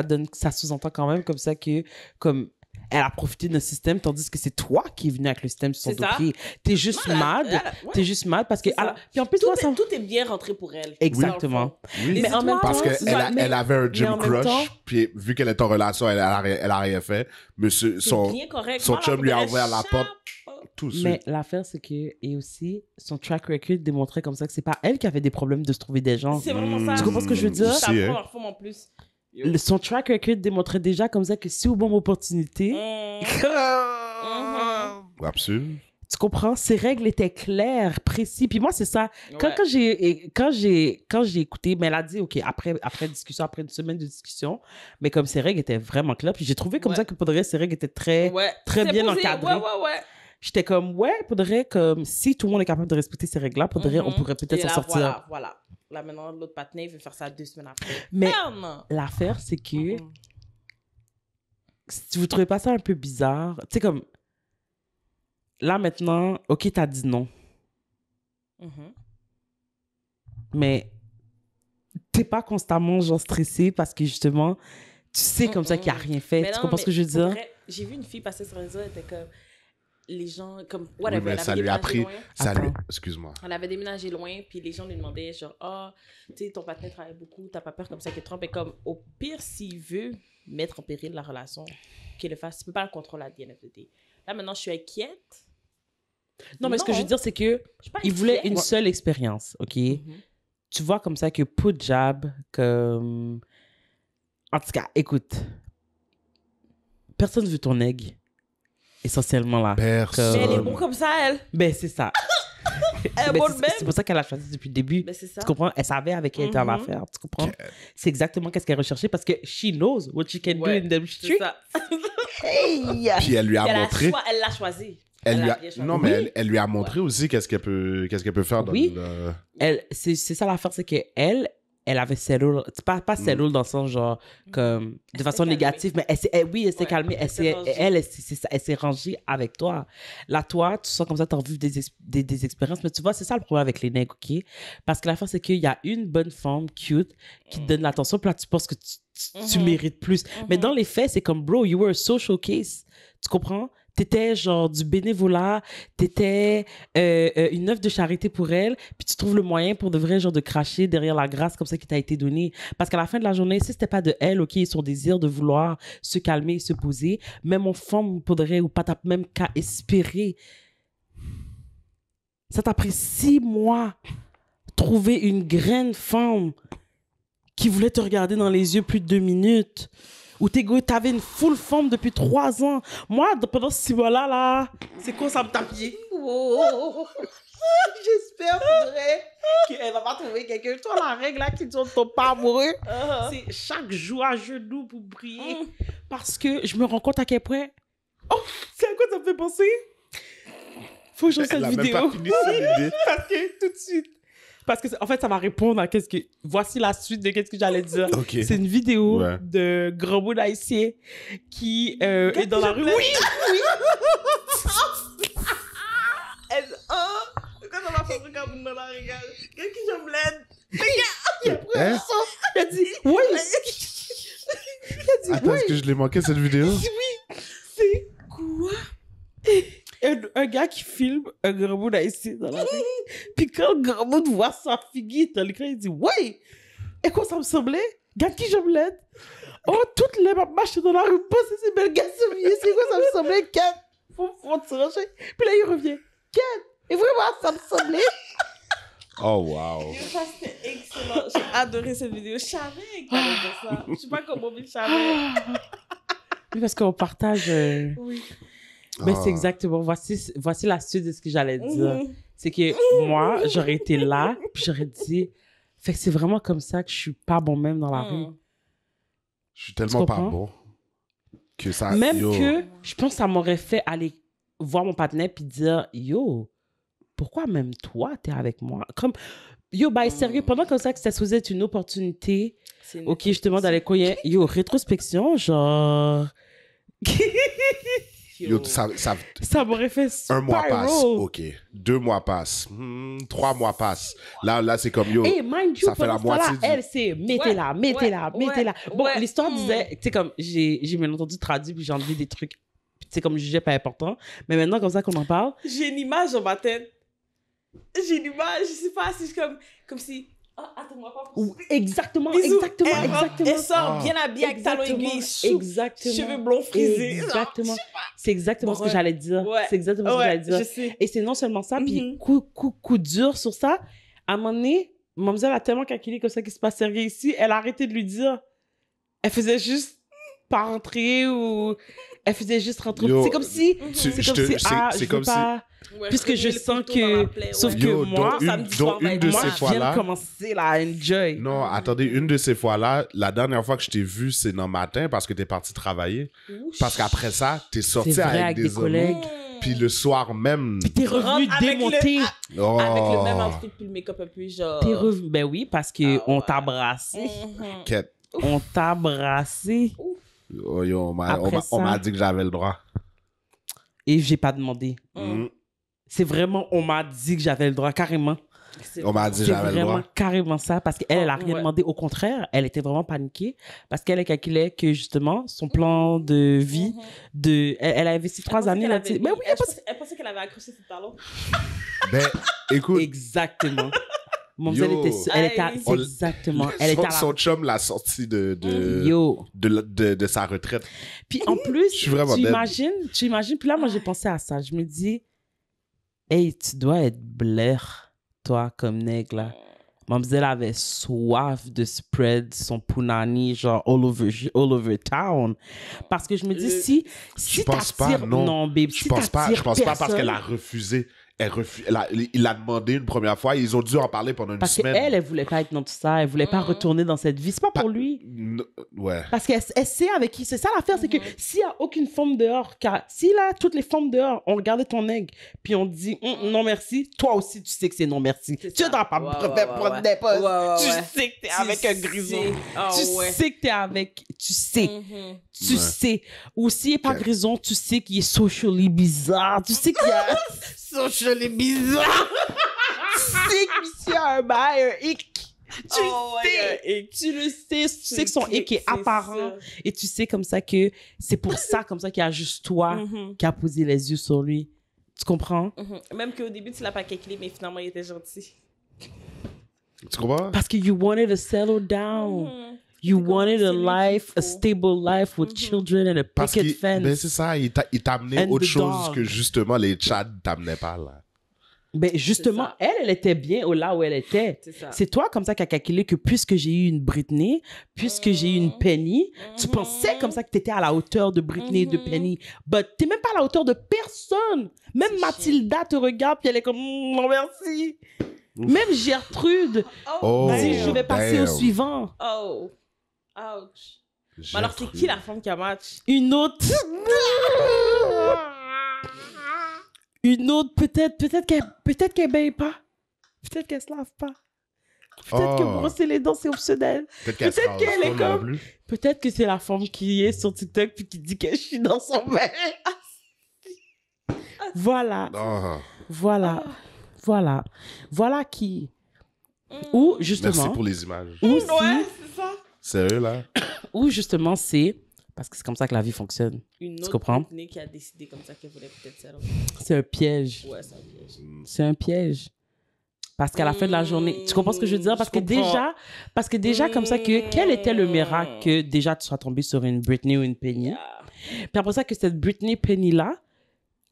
donne, ça sous-entend quand même comme ça que, comme, elle a profité d'un système, tandis que c'est toi qui es venu avec le système sur C'est ton ça. pied. T'es juste Non, mad, ouais. t'es juste mad parce que, C'est ça. puis en plus, Tout, moi, ça... tout est bien rentré pour elle. Exactement. Oui. Mais en même Parce temps, qu'elle avait un mais gym en même crush, temps- puis vu qu'elle est en relation, elle a rien fait. Monsieur, C'est son bien correct. son Moi, chum lui a la ouvert la chape. porte tout de Mais suite. l'affaire, c'est que, et aussi, son track record démontrait comme ça que c'est pas elle qui avait des problèmes de se trouver des gens. C'est vraiment ça. Tu comprends ce que je veux dire? C'est Aussi, la hein. première fois en plus. Son track record démontrait déjà comme ça que si au bon opportunité, Absolument. tu comprends, ses règles étaient claires, précises. Puis moi, c'est ça. Quand, Ouais. quand j'ai écouté, mais elle a dit, OK, après discussion, après une semaine de discussion, mais comme ses règles étaient vraiment claires, puis j'ai trouvé comme Ouais. ça que pour de vrai, ses règles étaient très... Ouais. très C'est bien posé. encadré. Ouais. J'étais comme, ouais, pour de vrai, comme si tout le monde est capable de respecter ces règles-là, pour de vrai, on Mhm. pourrait peut-être Et s'en là, sortir. Voilà. Là, maintenant, l'autre patiné, il veut faire ça 2 semaines après. Mais Non. l'affaire, c'est que si vous trouvez pas ça un peu bizarre, tu sais, comme, là, maintenant, OK, t'as dit non, Mhm. mais t'es pas constamment, genre, stressé parce que, justement, tu sais comme ça qu'il a rien fait. Mais Tu non, comprends ce que je veux pour dire? vrai, j'ai vu une fille passer sur les réseaux, elle était comme... Les gens, comme... Oui, Whatever, mais elle ça avait lui a déménagé pris. loin. Ça lui... Attends. Excuse-moi. Elle avait déménagé loin, puis les gens lui demandaient, genre, tu sais, ton partenaire travaille beaucoup, t'as pas peur comme ça qu'il te trompe. Et comme, au pire, s'il veut mettre en péril la relation, qu'il le fasse. Tu peux pas le contrôler à the end of the day. Là, maintenant, je suis inquiète. Non, mais ce que je veux dire, c'est que Je suis pas il voulait inquiète. une seule expérience, OK? Mhm. Tu vois comme ça que Punjab, comme... En tout cas, écoute, personne veut ton egg, essentiellement, là. Personne. Mais elle est bonne comme ça, elle. Ben, c'est ça. Elle est Ben, bonne c'est même. pour ça qu'elle a choisi depuis le début. Ben, c'est ça. Tu comprends? Elle savait avec qui elle était en Mhm. affaire. Tu comprends? C'est exactement qu'est-ce qu'elle recherchait parce que she knows what she can Ouais, do in them c'est streets. ça. Hey! Puis elle lui a montré. Elle l'a choisi. Elle lui a a... bien choisi. Non, mais elle lui a montré aussi qu'est-ce qu'elle peut faire dans Oui. le... C'est ça l'affaire, c'est qu'elle avait settle, pas settle dans le sens genre comme de Elle façon s'est négative, mais elle s'est Ouais, calmée, elle s'est rangée. elle s'est rangée avec toi. Là, toi, tu sens comme ça, tu as vu des expériences, mais tu vois, c'est ça le problème avec les nègres, OK? Parce que l'affaire, c'est qu'il y a une bonne femme cute qui te donne l'attention, puis là, tu penses que tu mérites plus. Mais dans les faits, c'est comme, bro, you were a social case. Tu comprends? T'étais genre du bénévolat, t'étais une œuvre de charité pour elle, puis tu trouves le moyen pour de vrai genre de cracher derrière la grâce comme ça qui t'a été donnée. Parce qu'à la fin de la journée, si c'était pas de elle, OK, son désir de vouloir se calmer et se poser, même en femme pourrait ou pas t'as même qu'à espérer. Ça t'a pris 6 mois trouver une graine femme qui voulait te regarder dans les yeux plus de 2 minutes. Ou t'avais une full forme depuis 3 ans. Moi, pendant ce 6 mois-là, là, c'est quoi ça me tapait? Oh. J'espère, pour vrai, qu'elle va pas trouver quelqu'un. Toi, la règle là, qui dit on ne tombe pas amoureux, c'est chaque jour à genoux pour prier. Parce que je me rends compte à quel point... Oh, c'est à quoi ça me fait penser? Faut que je fasse cette Elle a même vidéo. pas fini son idée. Parce que tout de suite... Parce que, en fait, ça va répondre à qu'est-ce que... Voici la suite de qu'est-ce que j'allais dire. OK. C'est une vidéo Ouais. de Grand Bout d'Haïtien qui est dans la rue. Oui! Elle dit, oh! Quand on va faire un Grand Bout dans la rue, qu'est-ce que je me l'aide? Hein? Elle a dit, oui! Elle a dit, Attends, oui! est-ce que je l'ai manqué cette vidéo? C'est quoi? Un gars qui filme un Grand Bout d'Haïtien dans la rue. Puis quand le Grand Bout voit sa figure dans l'écran, il dit, ouais! Et quoi ça me semblait? Regarde qui je me l'aide. Oh, toutes les marches dans la rue, passer ces belles gars c'est quoi ça me semblait? Ken, faut se ranger. Puis là, il revient. Ken, et vraiment, ça me semblait. Oh, wow. Ça, c'était excellent. J'ai adoré cette vidéo. Je savais qu'elle allait dire ça. Je sais pas comment, mais je savais. Oui, parce qu'on partage... Oui. Mais Ah. c'est exactement... Voici la suite de ce que j'allais dire. Mhm. C'est que moi, j'aurais été là, puis j'aurais dit... Fait que c'est vraiment comme ça que je suis pas bon même dans la rue. Je suis tellement pas comprends? bon que ça... Même yo. que je pense que ça m'aurait fait aller voir mon partenaire puis dire yo, pourquoi même toi t'es avec moi? Comme yo, bah sérieux, pendant comme ça que ça se faisait une opportunité, C'est une ok, je te demande d'aller quoi? Yo, rétrospection, genre. Yo, ça, Ça m'aurait fait un mois passe, spiral. ok. 2 mois passent. 3 mois passent. Là, c'est comme yo. Et mind you, ça fait la pendant ce temps-là, moitié du- elle, c'est mettez-la, mettez-la, ouais, mettez-la. Bon, ouais. l'histoire disait, tu sais, comme j'ai bien entendu traduit, puis j'ai enlevé des trucs, tu sais, comme je jugeais pas important. Mais maintenant, comme ça qu'on en parle, J'ai une image dans ma tête. J'ai une image, je sais pas, c'est comme si... Ah, attends-moi pas pour ça. exactement, Bisous. exactement, Elle rentre, exactement. Elle sort Ah. bien habillée avec talons aiguilles, souple, exactement. cheveux blonds frisés. Exactement. C'est exactement ce que Ouais. j'allais dire. Ouais. C'est exactement ce que j'allais Ouais, dire. je sais. Et c'est non seulement ça, puis Mhm. coup dur sur ça. À un moment donné, mademoiselle a tellement calculé comme ça qu'il se passait rien ici, elle a arrêté de lui dire. Elle faisait juste pas rentrer ou elle faisait juste rentrer. Yo, C'est comme si. Mhm. C'est je comme te- si. c'est- Ah, c'est je veux comme si- pas. Ouais, Puisque je remuer le sens couteau dans la que. plaie, Sauf ouais. que Yo, moi, samedi dont soir, une de moi, ces je viens fois-là. de commencer là à enjoy. Non, attendez, une de ces fois-là, la dernière fois que je t'ai vu, c'est dans le matin parce que t'es parti travailler. Parce qu'après ça, t'es sorti C'est vrai, avec avec des amis. collègues. Puis le soir même. Puis t'es revenu Rentre avec démonté. Oh. Avec le même outfit puis le make-up un peu genre... T'es revenu. Ben oui, parce que Ah on ouais. t'a brassé. Mhm. Quête. On t'a brassé. Ouf. Oh, yo, Après on m'a ça- dit que j'avais le droit. Et j'ai pas demandé. Mm. C'est vraiment, on m'a dit que j'avais le droit, carrément. On m'a dit que C'est j'avais le vraiment droit. carrément ça, parce qu'elle, elle a rien Ouais. demandé. Au contraire, elle était vraiment paniquée, parce qu'elle calculait que, justement, son plan de vie, elle a investi 3 années là-dessus. Mais oui, Elle pensait qu'elle avait accroché ses talons. Ben, écoute, exactement. Mon Yo. elle était Aïe. exactement. Elle était à la... son chum l'a sorti de Yo. sa retraite. Puis en plus, Je suis vraiment tu dead. imagines, puis là, moi, j'ai pensé à ça. Je me dis, hey, tu dois être blaire, toi, comme nègre, là. Mademoiselle avait soif de spread son punani, genre, all over town. Parce que je me dis, si Je pense pas, t'attires... non. babe, Je si pense pas t'attires parce personne- qu'elle a refusé. Il l'a demandé une première fois. Ils ont dû en parler pendant une Parce semaine. qu'elle, elle voulait pas être dans tout ça. Elle voulait pas retourner dans cette vie. C'est pas pour lui. Ouais. Parce qu'elle sait avec qui. C'est ça l'affaire, c'est que s'il y a aucune femme dehors, si là, toutes les femmes dehors ont regardé ton aigle, puis on dit non merci, toi aussi, tu sais que c'est non merci. Tu ça. dois pas Ouais, prendre des postes. Ouais, ouais. Tu sais que t'es avec un grison. Oh, Tu ouais. sais que t'es avec. Tu sais. Mhm. Tu Ouais. sais. Ou s'il n'est pas Ok. grison, tu sais qu'il est socially bizarre. Tu sais qu'il y a. socially bizarre. Tu sais que monsieur a un bail, un hic. Tu Oh, le ouais, sais. un hic. Tu le sais. Tu sais que son hic est C'est apparent. ça. Et tu sais comme ça que c'est pour ça, comme ça qu'il y a juste toi Mhm. qui a posé les yeux sur lui. Tu comprends? Mhm. Même qu'au début, tu l'as pas calculé, mais finalement, il était gentil. Tu comprends? Parce que you wanted to settle down. Mhm. You C'est comme- wanted c'est a lui qu'il life, a faut. stable life with children and a Parce picket qu'il fence. ben c'est ça, il t'a amené And autre the chose dog. que justement les Tchads t'amenaient pas là. Ben justement, C'est ça. elle était bien là où elle était. C'est ça. C'est toi comme ça qui a calculé que puisque j'ai eu une Britney, puisque j'ai eu une Penny, tu pensais comme ça que tu étais à la hauteur de Britney et de Penny. But t'es même pas à la hauteur de personne. Même C'est Mathilda te regarde puis elle est comme non merci. Même Gertrude Oh, dit je vais passer au damn. suivant. Oh. Ouch. Mais alors, c'est qui la femme qui a match? Une autre. Une autre peut-être qu'elle baille pas. Peut-être qu'elle se lave pas. Peut-être que Oh. brosser les dents c'est optionnel. Peut-être qu'elle Peut-être qu'elle est non comme- plus. Peut-être que c'est la femme qui est sur TikTok puis qui dit que je suis dans son bain. Voilà, Ah. voilà, voilà. Voilà qui. Ou justement, Merci pour les images. ou si, c'est ça. Sérieux là? ou justement c'est parce que c'est comme ça que la vie fonctionne. Une autre comprends? Britney qui a décidé comme ça qu'elle voulait peut-être ça. C'est un piège. Ouais, c'est un piège. C'est un piège. Parce qu'à la fin de la journée, tu comprends ce que je veux dire? Parce que déjà, comme ça, quel était le miracle que déjà tu sois tombé sur une Britney ou une Penny? Puis après ça, que cette Britney Penny-là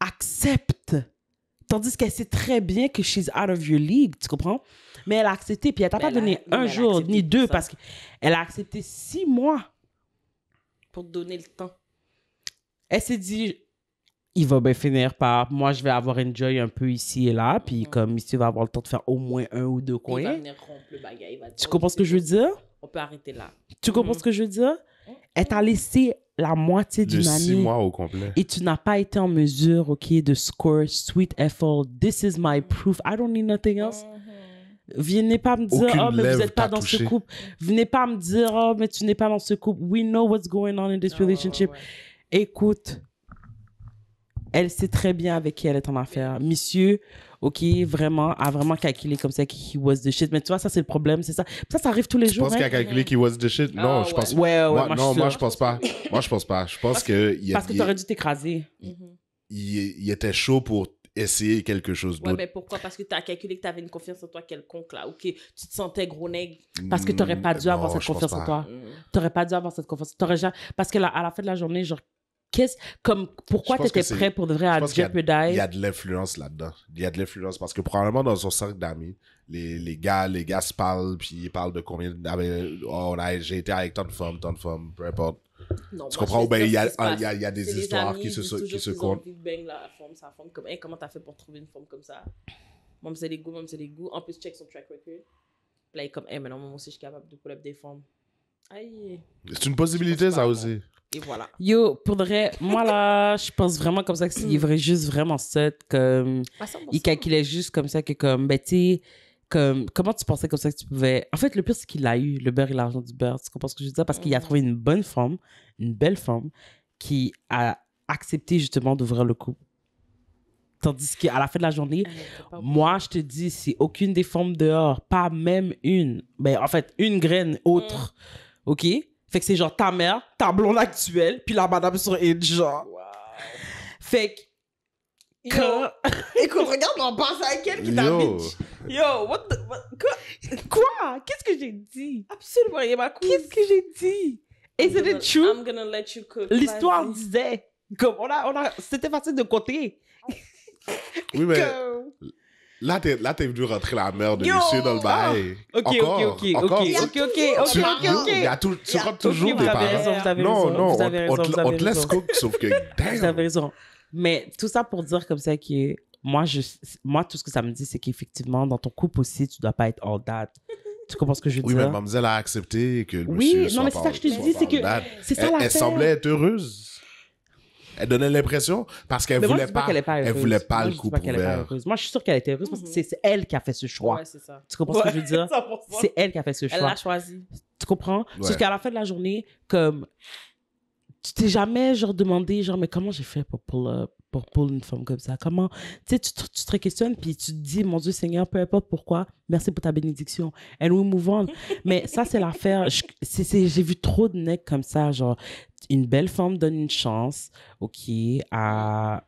accepte. Tandis qu'elle sait très bien que she's out of your league, tu comprends? Mais elle a accepté, puis elle t'a Mais pas elle a- donné mais un elle a jour, accepté ni pour deux, ça. parce qu'elle a accepté 6 mois. Pour te donner le temps. Elle s'est dit, il va bien finir par, moi, je vais avoir enjoy un peu ici et là, puis comme ici, il va avoir le temps de faire au moins 1 ou 2 Puis il va coins. venir rompre le bagage. Il va dire, Tu comprends ce que je veux dire? On peut arrêter là. Tu comprends ce que je veux dire? Elle t'a laissé la moitié De d'une 6 année mois au complet. et tu n'as pas été en mesure, OK, de score Sweet Ethel. This is my proof. I don't need nothing else. Venez pas me dire, Aucune oh, mais vous lèvre n'êtes pas t'a dans ce touché. couple. Venez pas me dire, oh, mais tu n'es pas dans ce couple. We know what's going on in this relationship. Écoute, elle sait très bien avec qui elle est en affaire. Monsieur, OK, vraiment, a vraiment calculé comme ça qu'il was the shit. Mais tu vois, ça, c'est le problème. C'est ça. Ça arrive tous les Tu jours. penses hein. qu'il a calculé qu'il was the shit? Non, Ah, je ouais. pense Ouais, Moi, moi, non, je moi, suis je pense pas. Moi, je pense pas. Je pense que Parce que t'aurais dû t'écraser. il était chaud pour essayer quelque chose Ouais, d'autre. mais pourquoi? Parce que tu as calculé que tu avais une confiance en toi quelconque, là. Ok, tu te sentais gros nègre. Parce que t'aurais pas dû avoir Non, cette je pense confiance en pas. toi. T'aurais pas dû avoir cette confiance. T'aurais jamais... Parce que là, à la fin de la journée, genre, pourquoi Je pense t'étais que c'est- prêt pour de vrai Je à pense qu'il y a- jeopardize? il y a de l'influence là-dedans. Il y a de l'influence parce que probablement dans son cercle d'amis, les gars se parlent, puis ils parlent de combien. J'ai été avec tant de femmes, peu importe. Non, Tu moi, comprends? je vais Ben, te il y a- dire ce qui se passe. il y a des C'est les histoires amis, qui ils se- disent qui toujours se qu'ils ont comptent. envie de bang la femme, sa femme. Comme, hey, comment t'as fait pour trouver une femme comme ça? Moi, c'est les goûts, moi, c'est les goûts. En plus, check son track record. Puis là, il est comme, hey, maintenant, moi aussi, je suis capable de pull up des femmes. Aïe. C'est une possibilité, ça aussi. Et voilà. Yo, pour de vrai, moi là, je pense vraiment comme ça que s'il livrait juste vraiment ça, comme... À 100%. Il calculait juste comme ça que comme, ben tu sais, comme, comment tu pensais comme ça que tu pouvais... En fait, le pire, c'est qu'il a eu le beurre et l'argent du beurre. Tu comprends ce que je veux dire? Parce qu'il a trouvé une bonne femme, une belle femme, qui a accepté justement d'ouvrir le couple. Tandis qu'à la fin de la journée, moi, je te dis, c'est aucune des femmes dehors, pas même une. Ben, en fait, une graine autre. OK? Fait que c'est genre ta mère, ta blonde actuelle, puis la madame sur Edge, genre. Wow. Fait que... Écoute, regarde, on pense à quel qui t'a bitch. Yo, Quoi? Qu'est-ce que j'ai dit? Absolument, il m'a cool. Qu'est-ce que j'ai dit? Isn't it true? I'm gonna let you cook. L'histoire Vas-y. disait, comme c'était facile de compter. Oui, mais Comme- là, t'es venu rentrer la mère de Yo! monsieur dans le bail. Ok, Encore. tu rentres toujours des vous avez parents. raison, vous avez Non, raison, non, vous avez raison, vous on avez te laisse raison. cook, sauf que, Vous avez damn. raison. Mais tout ça pour dire comme ça que moi, tout ce que ça me dit, c'est qu'effectivement, dans ton couple aussi, tu dois pas être all that. Tu comprends ce que je veux Oui, mais dire? mademoiselle a accepté que le Oui, monsieur non, mais soit c'est ça que je te soit dis, c'est pas que all that. c'est ça Elle l'affaire. semblait être heureuse. Elle donnait l'impression parce qu'elle Mais moi, je voulait dis pas qu'elle est pas heureuse. elle voulait pas Moi, le je dis couple qu'elle est pas ouvert. heureuse. Moi, je suis sûre qu'elle était heureuse parce que c'est elle qui a fait ce choix. Ouais, c'est ça. Tu comprends ce que je veux dire? 100%. C'est elle qui a fait ce choix. Elle l'a choisi. Tu comprends? Ouais. Sauf qu'à la fin de la journée, comme, tu t'es jamais, genre, demandé, genre, mais comment j'ai fait pour pull une femme comme ça? Comment, tu sais, tu te questionnes, puis tu te dis, mon Dieu Seigneur, peu importe pourquoi, merci pour ta bénédiction. And we move on. Mais ça, c'est l'affaire. J'ai vu trop de necks comme ça, genre, une belle femme donne une chance, OK, à...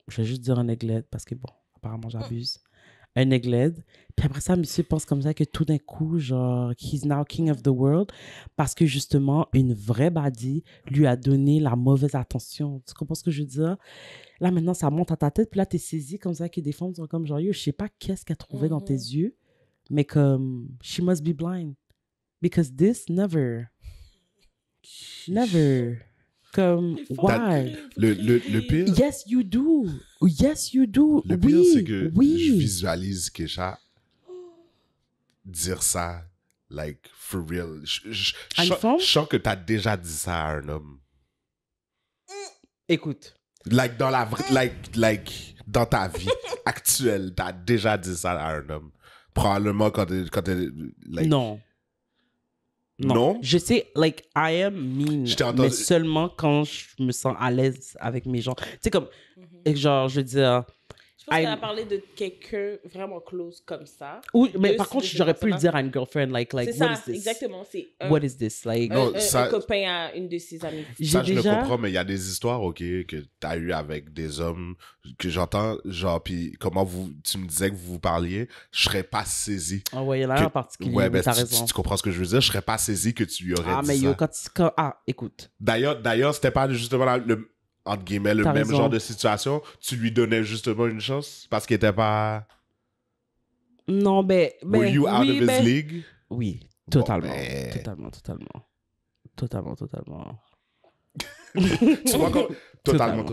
Je vais juste dire un aiglette, parce que, bon, apparemment, j'abuse. Un aiglette. Puis après ça, monsieur pense comme ça que tout d'un coup, genre, he's now king of the world parce que justement, une vraie baddie lui a donné la mauvaise attention. Tu comprends ce que je veux dire? Là, maintenant, ça monte à ta tête, puis là, t'es saisi comme ça que des femmes sont comme genre, yo, je sais pas qu'est-ce qu'elle trouvait dans tes yeux, mais comme, she must be blind. Because this, never. Never. Comme, why? Le pire, Yes, you do. Yes, you do. le pire, oui, c'est que oui. je visualise Kesha dire ça, like, for real. À une femme? Je sens que t'as déjà dit ça à un homme. Écoute. Like, dans la vraie, like, dans ta vie actuelle, t'as déjà dit ça à un homme. Probablement quand t'es, like, Non. Non? Je sais, like, I am mean, Je t'ai entendu- mais seulement quand je me sens à l'aise avec mes gens. Tu sais, comme, genre, je veux dire... Je pense I'm- qu'elle a parlé de quelqu'un vraiment close comme ça. Oui, mais Deux, par c'est contre, des j'aurais pu le personnages. dire à une girlfriend, like C'est what ça, is this? exactement. C'est What is this? Like, Non, un ça- copain à une de ses amies. j'ai ça, je le déjà... comprends, mais il y a des histoires, OK, que t'as eu avec des hommes que j'entends, genre, puis comment tu me disais que vous parliez, je serais pas saisi. Ah ouais, il y en a que- un en particulier, Ouais, oui, ben, t'as tu raison. comprends ce que je veux dire? Je serais pas saisi que tu lui aurais Ah, dit mais ça. yo, écoute. D'ailleurs, c'était pas justement le, entre guillemets, le T'as même raison. genre de situation. Tu lui donnais justement une chance parce qu'il était pas... Non, ben... Were you out oui, of his ben- league? Oui, Bon, totalement. ben- Totalement. Tu vois comme... Totalement.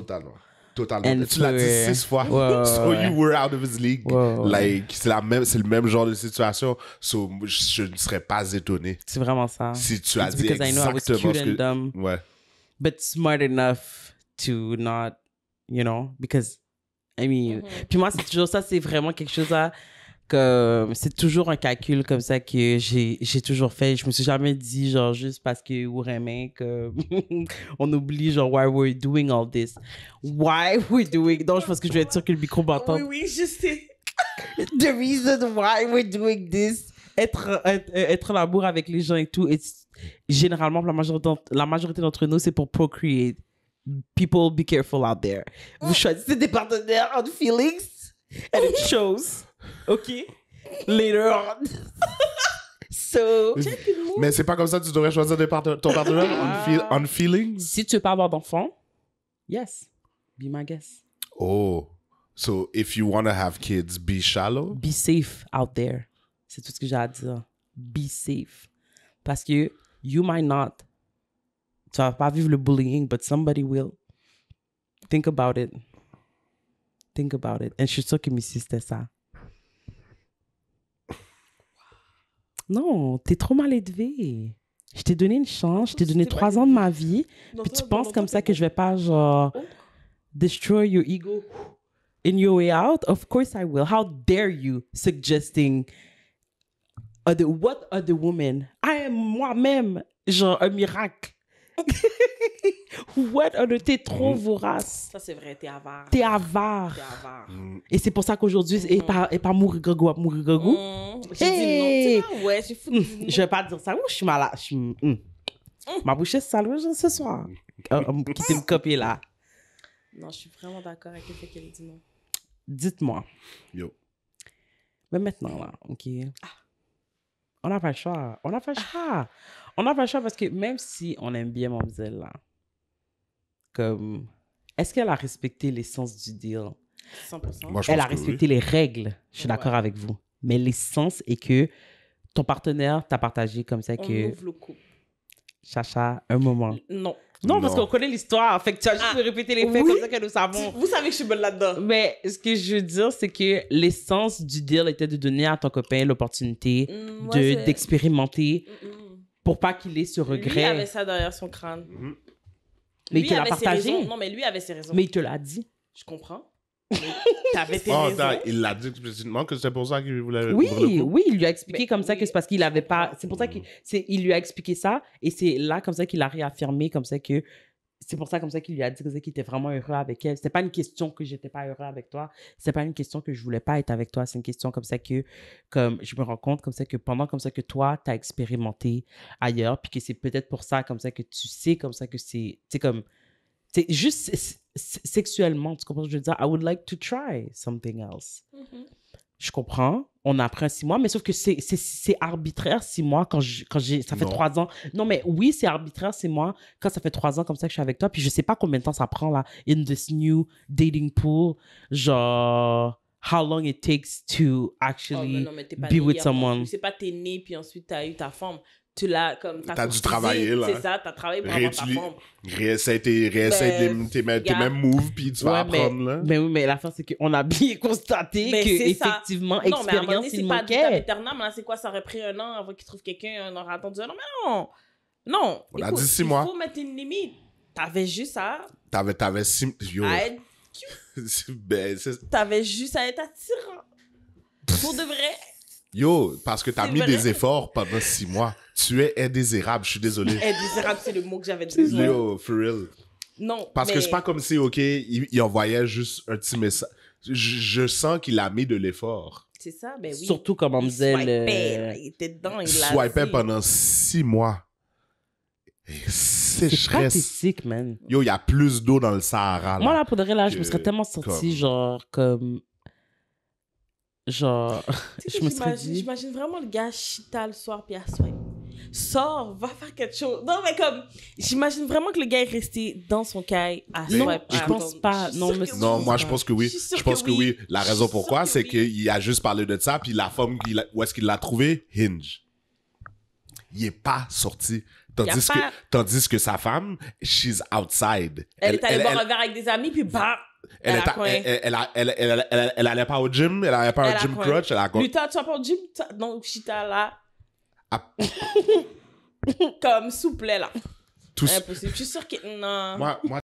And Tu l'as dit for- 6 fois. Ouais, So ouais. you were out of his league. Ouais. Like, c'est le même genre de situation. So, je ne serais pas étonné C'est vraiment ça. si tu as It's dit because I know I was exactement cute ce and que... dumb. Ouais. But smart enough to not, you know, because, I mean, puis moi, c'est toujours ça, c'est vraiment quelque chose que c'est toujours un calcul comme ça que j'ai toujours fait. Je me suis jamais dit, genre, juste parce que vous aimez que on oublie, genre, why we're doing all this. Why we're doing... Non, je pense que je vais être sûre que le micro m'entend. Oui, je sais. The reason why we're doing this, être en amour avec les gens et tout, généralement, la majorité d'entre nous, c'est pour procreate. People, be careful out there. Vous choisissez des partenaires on feelings and it shows. OK? Later on. So, Mais c'est pas comme ça que tu devrais choisir ton partenaire on feelings? si tu veux pas avoir d'enfant, yes, be my guest. Oh. So, if you want to have kids, be shallow? Be safe out there. C'est tout ce que j'ai à dire. Be safe. Parce que you might not. Tu vas pas vivre le bullying, but somebody will. Think about it. Think about it. Et je suis sûre que Missy, c'était ça. Non, t'es trop mal élevé. Je t'ai donné une chance, je t'ai donné 3 ans de ma vie, puis tu penses comme ça que je vais pas, genre, destroy your ego in your way out? Of course I will. How dare you suggesting what other woman? I am moi-même, genre un miracle. What other? T'es trop vorace. Ça, c'est vrai, t'es avare. T'es avare. T'es avare. Et c'est pour ça qu'aujourd'hui, et pas mourir gagou. J'ai Hey! dit non. Tu vois, ouais, j'ai foutu du non. Je vais pas dire ça. Ouh, je suis malade. Ma bouche est sale ce soir. Quittez le copier là. Non, je suis vraiment d'accord avec le fait qu'elle ait dit non. Dites-moi. Yo. Mais maintenant, là, OK. On n'a pas le choix. On n'a pas le choix. On n'a pas le choix parce que même si on aime bien Mamzelle, là, comme, est-ce qu'elle a respecté l'essence du deal? 100%. Moi, je Elle pense a que respecté les règles. Je suis Ouais. d'accord avec vous. Mais l'essence est que ton partenaire t'a partagé comme ça On que, ouvre le couple. Chacha, un moment. Non. Non, parce Non. qu'on connaît l'histoire. Fait que tu as juste de répéter les faits Oui. comme ça que nous savons. Vous savez que je suis bonne là-dedans. Mais ce que je veux dire, c'est que l'essence du deal était de donner à ton copain l'opportunité Moi, c'est- d'expérimenter pour pas qu'il ait ce Lui regret. avait ça derrière son crâne. Mais il Lui te l'a avait ses partagé. raisons. Non, mais lui avait ses raisons. Mais il te l'a dit. Je comprends. Mais t'avais tes Oh, raisons. attends, il l'a dit explicitement que c'était pour ça qu'il voulait Oui, ouvrir le couple? oui, il lui a expliqué Mais comme ça oui, que c'est parce qu'il avait je pas. comprends. C'est pour ça qu'il lui a expliqué ça et c'est là comme ça qu'il a réaffirmé comme ça que. C'est pour ça comme ça qu'il lui a dit comme ça qu'il était vraiment heureux avec elle. C'était pas une question que j'étais pas heureux avec toi. C'est pas une question que je voulais pas être avec toi. C'est une question comme ça que, comme je me rends compte comme ça que pendant comme ça que toi t'as expérimenté ailleurs, puis que c'est peut-être pour ça comme ça que tu sais comme ça que c'est comme, c'est juste sexuellement, tu comprends ce que je veux dire? I would like to try something else. Je comprends, on apprend 6 mois, mais sauf que c'est arbitraire 6 mois quand ça fait Non. 3 ans. Non, mais oui, c'est arbitraire 6 mois quand ça fait 3 ans comme ça que je suis avec toi. Puis je sais pas combien de temps ça prend là, in this new dating pool. Genre, how long it takes to Oh, mais actually non, mais t'es pas be né with hier. someone. C'est pas t'es né, puis ensuite t'as eu ta femme. Tu l'as comme... T'as dû courtisé, travailler, là. C'est ça, t'as travaillé pour avoir ta femme. Réessaye Ben, tes regarde. mêmes moves, puis tu vas Ouais, mais, apprendre, là. mais oui, mais l'affaire, c'est qu'on a bien constaté Ben, que c'est ça. effectivement, Non, mais à un moment expérience, donné, il c'est pas manquait. éternel, mais là, c'est quoi? Ça aurait pris 1 an avant qu'il trouve quelqu'un, on aurait attendu 1 an. Mais non! Non! On a Écoute, dit 6 mois. Il faut mettre une limite. T'avais juste à T'avais 6... Yo. être... Ben, T'avais juste à être attirant. Pour de vrai. yo, parce que t'as C'est mis vrai. des efforts pendant 6 mois. Tu es indésirable, je suis désolé. Indésirable, c'est le mot que j'avais besoin. Yo, for real. Non, Parce que mais- c'est pas comme si, OK, il envoyait juste un petit message. Je sens qu'il a mis de l'effort. C'est ça, ben oui. Surtout comme on Il disait. swipait, là, il était dedans, il l'a Swipait dit. pendant 6 mois. Et C'est sécheresse. pathétique, man. Yo, il y a plus d'eau dans le Sahara. Moi, là, pour de vrai, là, je me que- serais tellement sortie, comme- genre, comme... Genre, je me serais dit... J'imagine vraiment le gars chita le soir puis à swipe. Sors, va faire quelque chose. Non, mais comme, j'imagine vraiment que le gars est resté dans son caille à Non, swipe. je pense pas. Non, mais Non, moi, je pense que oui. Je suis sûre Je pense que que oui. oui. La Je raison suis pourquoi, sûre que c'est qu'il a juste parlé de ça, puis la femme, où est-ce qu'il l'a trouvé? Hinge. Il est pas sorti. Tandis que sa femme, she's outside. Elle est allée boire un verre avec des amis, puis bah, elle a coin. Elle allait pas au gym, elle allait pas Elle au a gym coin. crutch, elle a quoi? Putain, tu vas pas au gym? Non, chita là. Ah. Comme souple là. Tout- Impossible. Je suis sûre que. Non. Moi,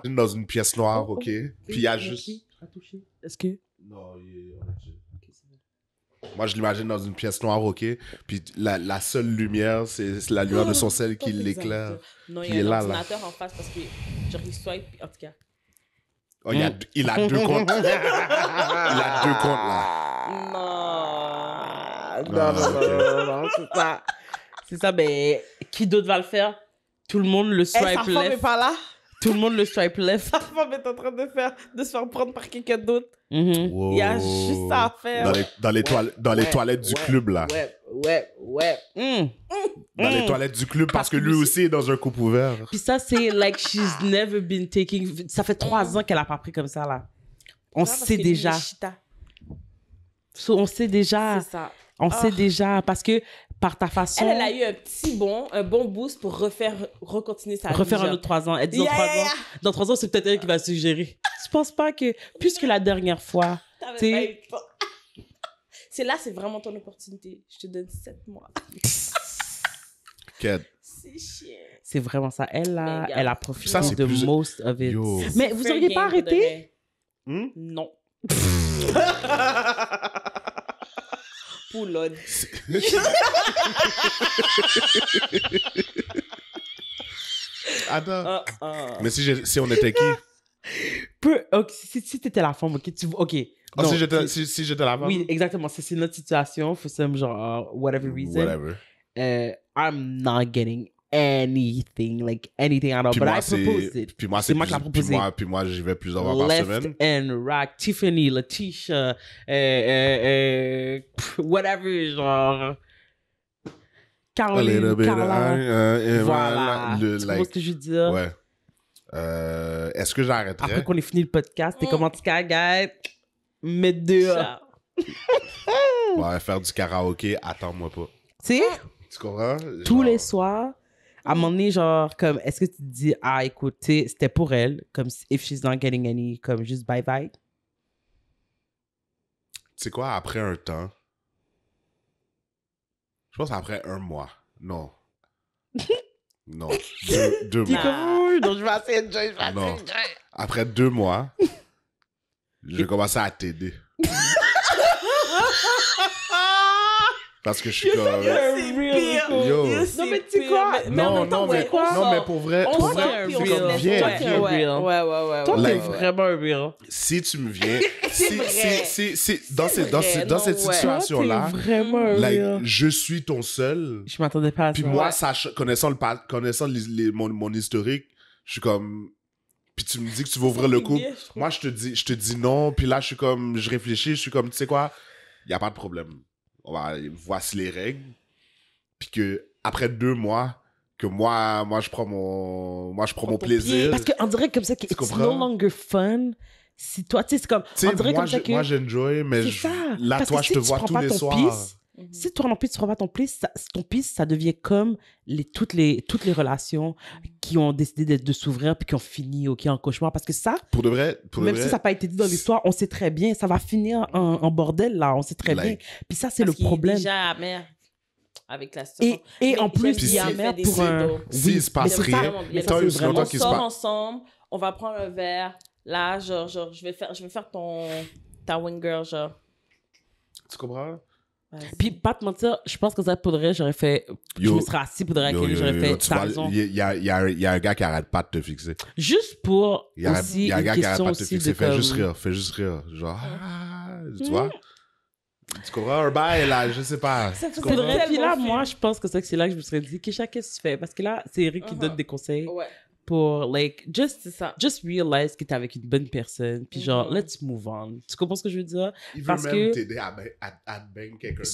dans une pièce noire, OK? Puis il y a juste... Est-ce que... Non, moi, je l'imagine dans une pièce noire, OK? Puis la seule lumière, c'est la lumière de son sel qui l'éclaire. Non, Puis il y il est a un là, là. ordinateur en face parce que genre il swipe, puis en tout cas. Oh, il a 2 comptes. Il a 2 comptes, là. Non. Non, c'est ça. C'est ça, mais qui d'autre va le faire? Tout le monde le Sa swipe femme est left. pas là. Tout le monde le swipe left. Sa femme est en train de se faire prendre par quelqu'un d'autre. Mhm. Wow. Il y a juste ça à faire. Dans les Ouais, toilettes du ouais, club, là. Ouais. Dans les toilettes du club, parce que lui aussi est dans un couple ouvert. Puis ça, c'est like she's never been taking... Ça fait 3 ans qu'elle a pas pris comme ça, là. On Parce sait que lui, déjà. il est chita. So, on sait déjà. C'est ça. On Ah. sait déjà. Parce que par ta façon... Elle a eu un bon boost pour recontinuer sa vie. refaire un genre. autre 3 ans. Elle dit dans 3 ans. Dans 3 ans, c'est peut-être elle qui va suggérer. Je pense pas que... Plus que la dernière fois. T'avais T'sais- pas eu le temps. C'est vraiment ton opportunité. Je te donne 7 mois. Quête. C'est chiant. C'est vraiment ça. Elle a, Mais gars, elle a profité ça, c'est de plus- most of it. Yo. Mais vous Fair auriez game pas pour de arrêté? vrai. Hmm? Non. Poulon. Attends. Mais si on était qui? Ok, si t'étais la femme, ok, ok. Oh, Non, si j'étais la femme? Oui, exactement. C'est notre situation. For some genre, whatever reason. Whatever. I'm not getting anything at all. Puis But moi, I proposed it. Puis moi, c'est moi qui l'ai proposé. Puis moi, j'y vais plusieurs fois par Left semaine. and right. Tiffany, Letitia, whatever, genre. A little Caroline, bit, Carla. Voilà. le, Tu like, vois ce que je veux dire? Ouais. Est-ce que j'arrêterais? Après qu'on ait fini le podcast, t'es comme en tout cas, gars, mets dehors. Ouais, faire du karaoké, attends-moi pas. Tu sais, Tu comprends? tous Genre, les soirs, à un moment donné, genre, comme, est-ce que tu te dis, ah, écoute, tu sais, c'était pour elle, comme, if she's not getting any, comme, juste bye-bye? Tu sais quoi, après un temps, je pense après un mois. Non. Non. Deux Dis mois. comme, non, je vais essayer de jouer, Non. Après 2 mois, je vais commencer à t'aider. Parce que je suis comme... C'est pire. Yo. Non, mais tu sais quoi? Non, mais pour vrai, on pour sort, vrai, puis c'est on comme, se laisse viens, faire. viens. Ouais. Toi, t'es Like- vraiment un real. Si tu me viens, vrai. dans vrai, dans cette non, ouais. situation-là, Toi, t'es vraiment un like, real. je suis ton seul. Je m'attendais pas à Puis ça. moi, Ouais. connaissant mon historique, je suis comme... Puis tu me dis que tu veux ouvrir le couple. bien, je trouve. Moi, je te dis non. Puis là, je réfléchis. Je suis comme, tu sais quoi? Il n'y a pas de problème. Voici les règles. Puis que après 2 mois, que moi, je prends mon plaisir. Parce qu'on dirait comme ça que it's comprends? no longer fun. Si toi, tu sais, c'est comme, Tu sais, on dirait moi, comme ça que... moi, j'enjoy, mais C'est ça. là, Parce toi, que je si te tu vois prends tous pas les ton soirs. pisse, Si toi non plus tu prends pas ton pisse, ton pisse, ça devient comme toutes les relations qui ont décidé de s'ouvrir puis qui ont fini en cauchemar. Parce que ça, Pour de vrai, même si ça n'a pas été dit dans l'histoire, on sait très bien, ça va finir en bordel là, on sait très bien. Like- Puis ça, c'est le Parce qu'il est problème. déjà amer avec la situation. Et Mais en plus, j'aime il y a bien mère fait des pour un... pseudos. S'il se passe J'aime rien, vraiment bien. mais ça, tant c'est et aussi vraiment- longtemps On qu'il se sort passe. ensemble, on va prendre un verre. Là, genre je vais faire ta wing girl, genre. Tu comprends? Vas-y. Puis, pas te mentir, je pense que ça pourrait, j'aurais fait... je Yo. me serais assis pour dire que j'aurais fait... tu T'as vois, raison. il y a un gars qui arrête pas de te fixer. Juste pour Il y a aussi un une gars qui arrête question pas de te aussi fixer. de Fais comme... juste rire. Genre, tu vois? Tu comprends? Un bail, là, je sais pas. Ça Tu fait comprends? tellement Puis là, film. moi, je pense que c'est là que je me serais dit, Kesha, qu'est-ce que tu fais? Parce que là, c'est Eric qui donne des conseils Ouais, pour, like, c'est ça. just realize que t'es avec une bonne personne. Puis genre, let's move on. Tu comprends ce que je veux dire? Il veut Parce même que- t'aider à bang quelqu'un d'autre.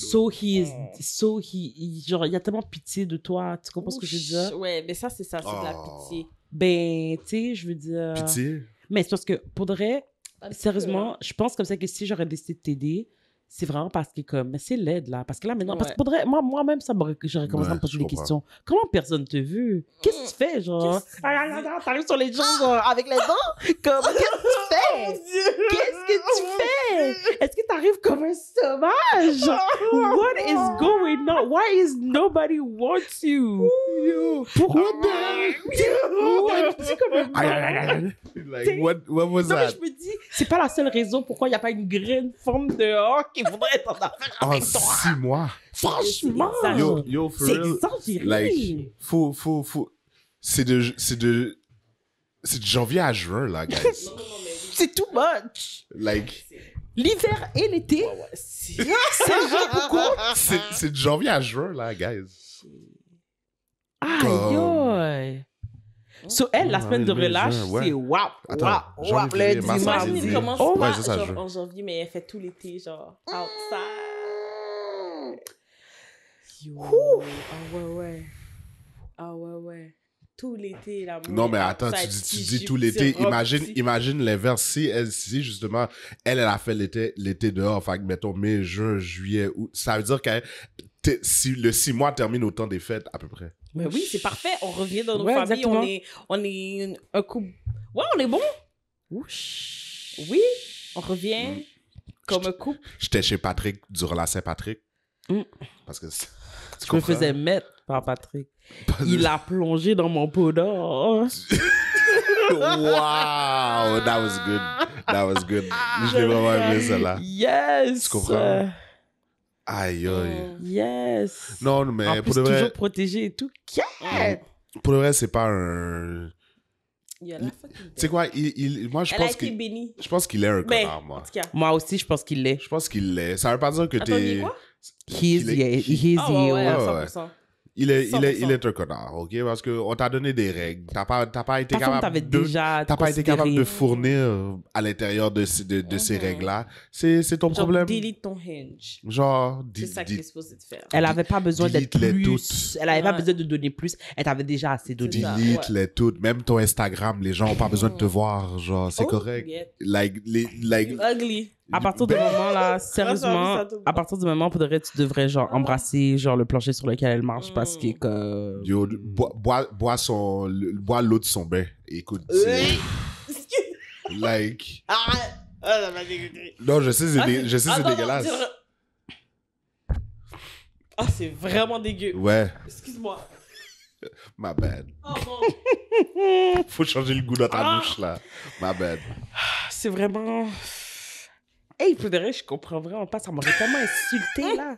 Genre, il y a tellement pitié de toi. Tu comprends ce que je veux dire? Ouais, mais ça, c'est de la Oh. pitié. Ben, tu sais, je veux dire... Pitié? Mais c'est parce que, pour de vrai, Un petit sérieusement, je pense comme ça que si j'aurais décidé de t'aider, c'est vraiment parce que comme, mais c'est l'aide là. Parce que là maintenant, parce que pour de vrai, moi-même, j'aurais commencé à me Ouais, poser je des comprends. questions. Comment personne te vu? Qu'est-ce que tu fais, genre? Qu'est-ce que tu T'arrives sur les gens genre, avec les dents? Comme, qu'est-ce que tu fais? Qu'est-ce que tu fais? Est-ce que t'arrives comme un sauvage? What is going on? Why is nobody wants you? Pourquoi c'est comme un Aïe, aïe, aïe, aïe. Like, what was Non, mais that? je me dis, c'est pas la seule raison pourquoi il n'y a pas une grande forme dehors qui voudrait être en affaire En avec toi. 6 mois. Franchement, Yo, for c'est real. exagéré. Like, faut. C'est de janvier à juin, là, guys. C'est too much. Like, L'hiver et l'été, c'est genre beaucoup. c'est de janvier à juin, là, guys. Aïe, aïe. So, elle, la semaine de mais relâche, juin, ouais. c'est wap, Attends, wap, janvier, wap, février, le mars, dimanche. avril, Imagine, il mai. commence Oh, pas ouais, c'est ça, genre, je- en janvier, mais elle fait tout l'été, genre, outside. Yo. Ah ouais. Tout l'été, là. Non, mais attends, tu dis tout l'été. Imagine l'inverse. Si justement, elle a fait l'été dehors, fait que, mettons, mai, juin, juillet, août, ça veut dire que si le 6 mois termine au temps des fêtes, à peu près. Mais oui, c'est parfait. On revient dans nos Ouais, familles. exactement. On est un couple. Ouais, on est bon. Ouch. Oui, on revient comme un couple. J'étais chez Patrick durant la Saint-Patrick. Mm. Parce que... Tu Je me faisais mettre par Patrick. Parce que- Il a plongé dans mon pot d'or. Wow, that was good. That was good. Je l'ai vraiment aimé, celle-là. Yes! Tu comprends? Aïe, aïe. Yes! Non, mais En plus, pour de vrai, toujours protégé et tout. Yeah! pour de vrai, c'est pas un... Il y a la fucking Tu sais quoi, moi, je Elle a pense été que... bénie. Je pense qu'il est un Mais, connard, en moi. tout cas. Moi aussi, je pense qu'il l'est. Je pense qu'il l'est. Ça veut pas dire que Attends, il est t'es... quoi? He is, Qu'il est- yeah, he is, Ah ouais, ouais, yeah. ouais. à 100%. Il est 100%. un connard, ok? Parce qu'on t'a donné des règles. T'as pas été Ta femme t'avait capable de... déjà T'as pas été capable de considéré. fournir à l'intérieur de ces règles-là. C'est ton Genre, problème. delete ton hinge. Genre, C'est ça que t'es supposé de faire. Elle avait pas besoin d'être Delete-les plus. Elle avait pas Ouais. besoin de donner plus. Elle t'avait déjà assez donné. C'est ça. delete-les toutes. Même ton Instagram, les gens ont pas besoin de te voir. Genre, c'est Oh, correct. yeah. Like, You ugly. À partir du moment là, sérieusement, ça te- à partir du moment pour de vrai, tu devrais genre embrasser genre le plancher sur lequel elle marche parce que comme... Yo, bois l'eau de son bain. Écoute, c'est... Like... Ah, ça m'a dégoûté. Non, je sais, c'est Attends, dégueulasse. Ah, c'est vraiment dégueu. Ouais, Excuse-moi. my bad. Oh non. Faut changer le goût dans ta bouche, là. My bad. C'est vraiment... Hey, pour de vrai, je comprends vraiment pas. Ça m'aurait tellement insulté là.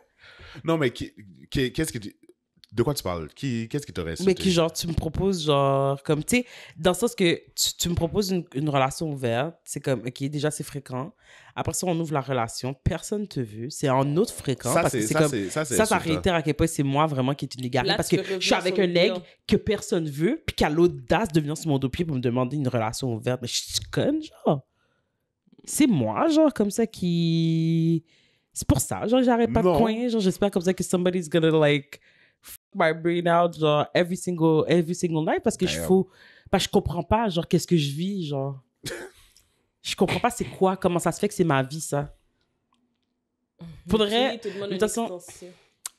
Non, mais qu'est-ce que tu... De quoi tu parles? Qu'est-ce qui t'aurait insulté? Mais qui, genre, tu me proposes, genre, comme, tu sais, dans le sens que tu me proposes une relation ouverte, c'est comme, OK, déjà, c'est fréquent. Après ça, on ouvre la relation, personne te veut, c'est en autre fréquent. Ça, parce que c'est- c'est ça, comme, c'est- ça, c'est ça insultant. réitère à quel point c'est moi vraiment qui est une égarée. Là, Parce tu que veux je suis revenir avec sur un le nègre bilan. que personne veut, puis qui a l'audace de venir sur mon dossier pour me demander une relation ouverte. Mais je suis conne, genre. C'est moi, genre, comme ça qui... C'est pour ça, genre, j'arrête pas de Non. coin. Genre, j'espère comme ça que somebody's gonna, like, fuck my brain out, genre, every single night, parce que parce que je comprends pas, genre, qu'est-ce que je vis, genre. Je comprends pas c'est quoi, comment ça se fait que c'est ma vie, ça. Faudrait... Te demande de une toute façon, extension.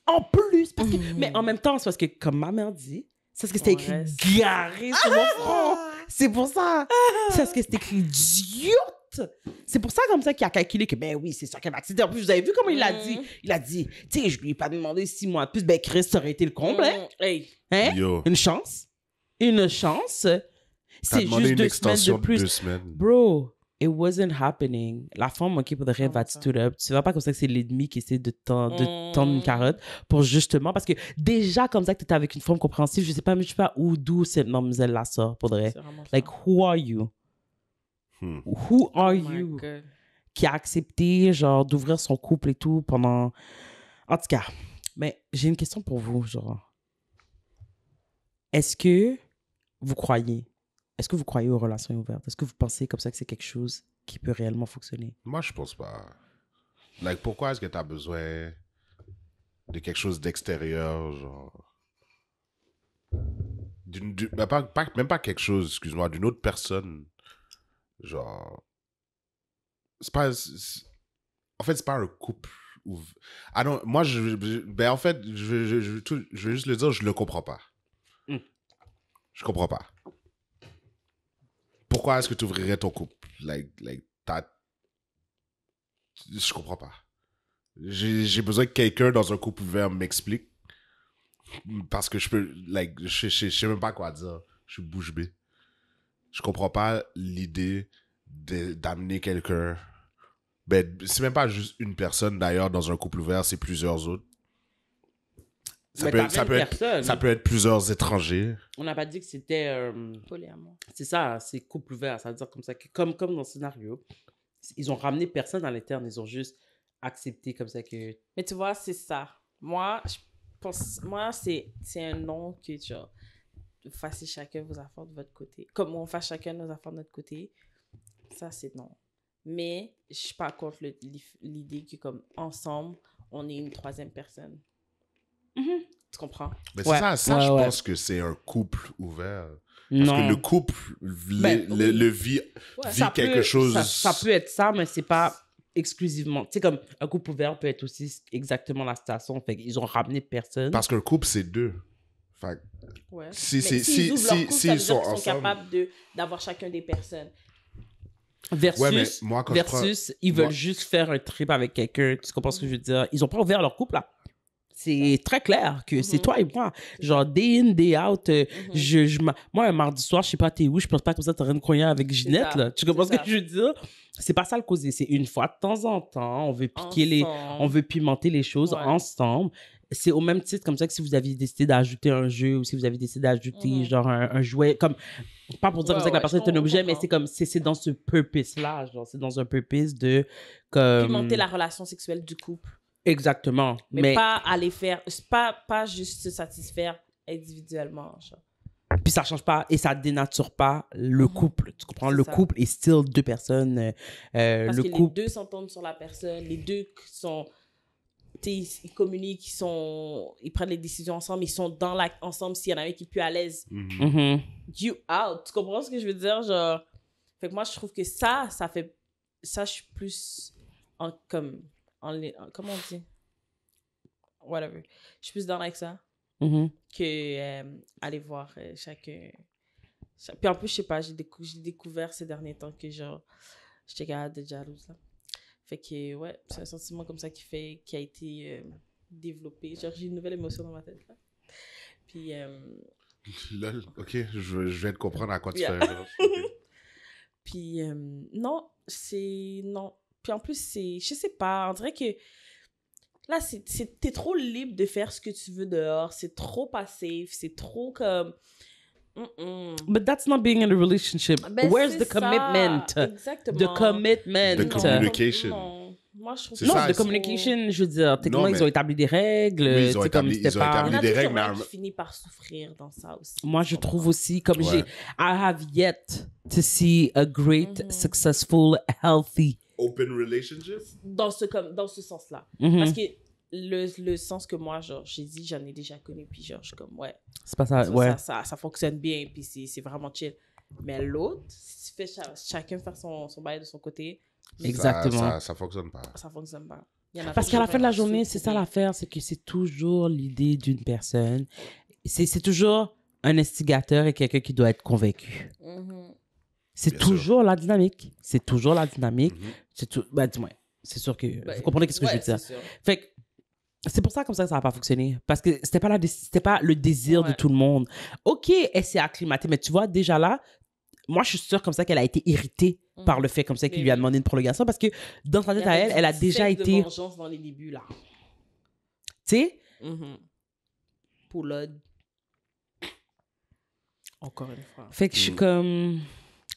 en plus, parce que... Mais en même temps, c'est parce que, comme ma mère dit, c'est parce que c'était On écrit reste. garé sur mon front. C'est pour ça. C'est parce que c'était écrit diote. C'est pour ça, comme ça, qu'il a calculé que, ben oui, c'est sûr qu'elle va accepter. En plus, vous avez vu comment il l'a dit? Il a dit, tu sais, je lui ai pas demandé 6 mois de plus. Ben, Chris, ça aurait été le comble, hein? Hey. Hein? Yo, Une chance. Une chance. t'as C'est demandé juste une 2 semaines extension de de plus. 2 semaines. Bro, it wasn't happening. La femme, OK, pour de vrai, Comment va ça? stood up. Tu vas pas comme ça que c'est l'ennemi qui essaie de tendre une carotte pour justement... Parce que déjà, comme ça que tu étais avec une femme compréhensive, je sais pas où, d'où cette mademoiselle-là sort, pour de vrai. C'est vraiment ça. Like, who are you? Who are Oh my you? God. Qui a accepté, genre, d'ouvrir son couple et tout pendant... En tout cas, mais j'ai une question pour vous, genre. Est-ce que vous croyez aux relations ouvertes? Est-ce que vous pensez comme ça que c'est quelque chose qui peut réellement fonctionner? Moi, je pense pas. Like, pourquoi est-ce que t'as besoin de quelque chose d'extérieur, genre... Ben, même pas quelque chose, excuse-moi, d'une autre personne. Genre... C'est pas... En fait, c'est pas un couple. Ah non, moi, ben en fait, je vais juste le dire, je le comprends pas. Je comprends pas. Pourquoi est-ce que tu ouvrirais ton couple? Je comprends pas. J'ai besoin que quelqu'un dans un couple ouvert m'explique. Parce que je peux... je sais même pas quoi dire. Je suis bouche bée. Je comprends pas l'idée d'amener quelqu'un... Ben, c'est même pas juste une personne, d'ailleurs, dans un couple ouvert, c'est plusieurs autres. Ça peut être plusieurs étrangers. On n'a pas dit que c'était... Polyamour. C'est ça, c'est couple ouvert. Ça veut dire comme ça, que, comme dans le scénario, ils ont ramené personne à l'interne. Ils ont juste accepté comme ça que... Mais tu vois, c'est ça. Moi, je pense... Moi, c'est un nom que, genre, fassiez chacun vos affaires de votre côté. Comme on fasse chacun nos affaires de notre côté. Ça, c'est non. Mais je suis pas contre l'idée que, comme, ensemble, on est une troisième personne. Tu comprends? Mais Ouais, c'est ça, ouais, je ouais. pense que c'est un couple ouvert. Parce Non. que le couple Ben, le vit Ça quelque peut- chose... Ça peut être ça, mais c'est pas exclusivement. Tu sais, comme un couple ouvert peut être aussi exactement la situation. Fait qu'ils ont ramené personne. Parce qu'un couple, c'est deux. Fait que Ouais. Si Mais c'est- s'ils si- ouvrent leur si- couple, s'ils ça veut dire sont qu'ils sont ensemble- capables d'avoir chacun des personnes. Versus, Ouais, mais moi, quand je prends- versus ils veulent moi- juste faire un trip avec quelqu'un. Tu comprends ce que je veux dire? Ils ont pas ouvert leur couple, là. C'est très clair que c'est toi et moi. Genre, day in, day out. Moi, un mardi soir, je sais pas t'es où, je pense pas comme ça, t'as rien de croyant avec Ginette, ça. là. Tu comprends ce C'est que je veux dire? C'est pas ça le causer. C'est une fois de temps en temps, on veut piquer on veut pimenter les choses ensemble. C'est au même titre comme ça que si vous aviez décidé d'ajouter un jeu ou si vous avez décidé d'ajouter genre un jouet, comme pas pour dire comme ça que la personne est un objet, mais c'est comme c'est dans ce purpose-là, genre c'est dans un purpose de comme pimenter la relation sexuelle du couple. Exactement. Mais pas aller faire, pas juste se satisfaire individuellement, genre. Puis ça change pas et ça dénature pas le couple. Tu comprends? Le couple est still deux personnes. Parce le que couple... les deux s'entendent sur la personne, les deux sont... Ils communiquent, ils prennent les décisions ensemble, ils sont dans l'acte ensemble. S'il y en a un qui est plus à l'aise, you out. Tu comprends ce que je veux dire? Genre... Fait que moi, je trouve que ça fait... Ça, je suis plus comment on dit? Whatever. Je suis plus dans avec ça que aller voir chacun. Puis en plus, je sais pas, j'ai découvert ces derniers temps que genre, j'étais capable de jalouse, là. Fait que, ouais, c'est un sentiment comme ça qui a été développé. Genre, j'ai une nouvelle émotion dans ma tête, là. Puis... Lol, ok, je viens de comprendre à quoi tu fais référence. Okay. Puis, non. Puis en plus, je sais pas, on dirait que là, t'es trop libre de faire ce que tu veux dehors. C'est trop passif. C'est trop comme... But that's not being in a relationship. Where's the commitment? Exactement. The commitment. The communication. Non. Moi, je trouve C'est non, ça, the communication, je veux dire, techniquement, mais... ils ont établi des règles. Oui, ils ont établi Il y en a des règles, toujours mais... qui finit par souffrir dans ça aussi. Moi, je trouve aussi, comme I have yet to see a great, successful, healthy... Open relationship? Dans ce sens-là. Parce que le sens que moi, genre, j'ai dit, j'en ai déjà connu, puis genre, je suis comme, ouais. C'est pas ça, ça fonctionne bien, puis c'est vraiment chill. Mais l'autre, si tu fais chacun faire son bail de son côté... Exactement. Ça fonctionne pas. Ça fonctionne pas. Parce qu'à la fin de la journée, c'est ça l'affaire, c'est que c'est toujours l'idée d'une personne. C'est toujours un instigateur et quelqu'un qui doit être convaincu. C'est toujours la dynamique. C'est toujours la dynamique. C'est tout... Ben, dis-moi, c'est sûr que... vous comprenez ce que je veux dire. Fait que c'est pour ça, comme ça n'a pas fonctionné. Parce que c'était pas le désir de tout le monde. OK, elle s'est acclimatée, mais tu vois, déjà là, moi, je suis sûre comme ça qu'elle a été irritée par le fait comme ça qu'il lui a demandé une prolongation parce que dans sa tête à elle, elle a déjà été... de vengeance dans les débuts, là. Tu sais? Poulode. Encore une fois. Fait que je suis comme...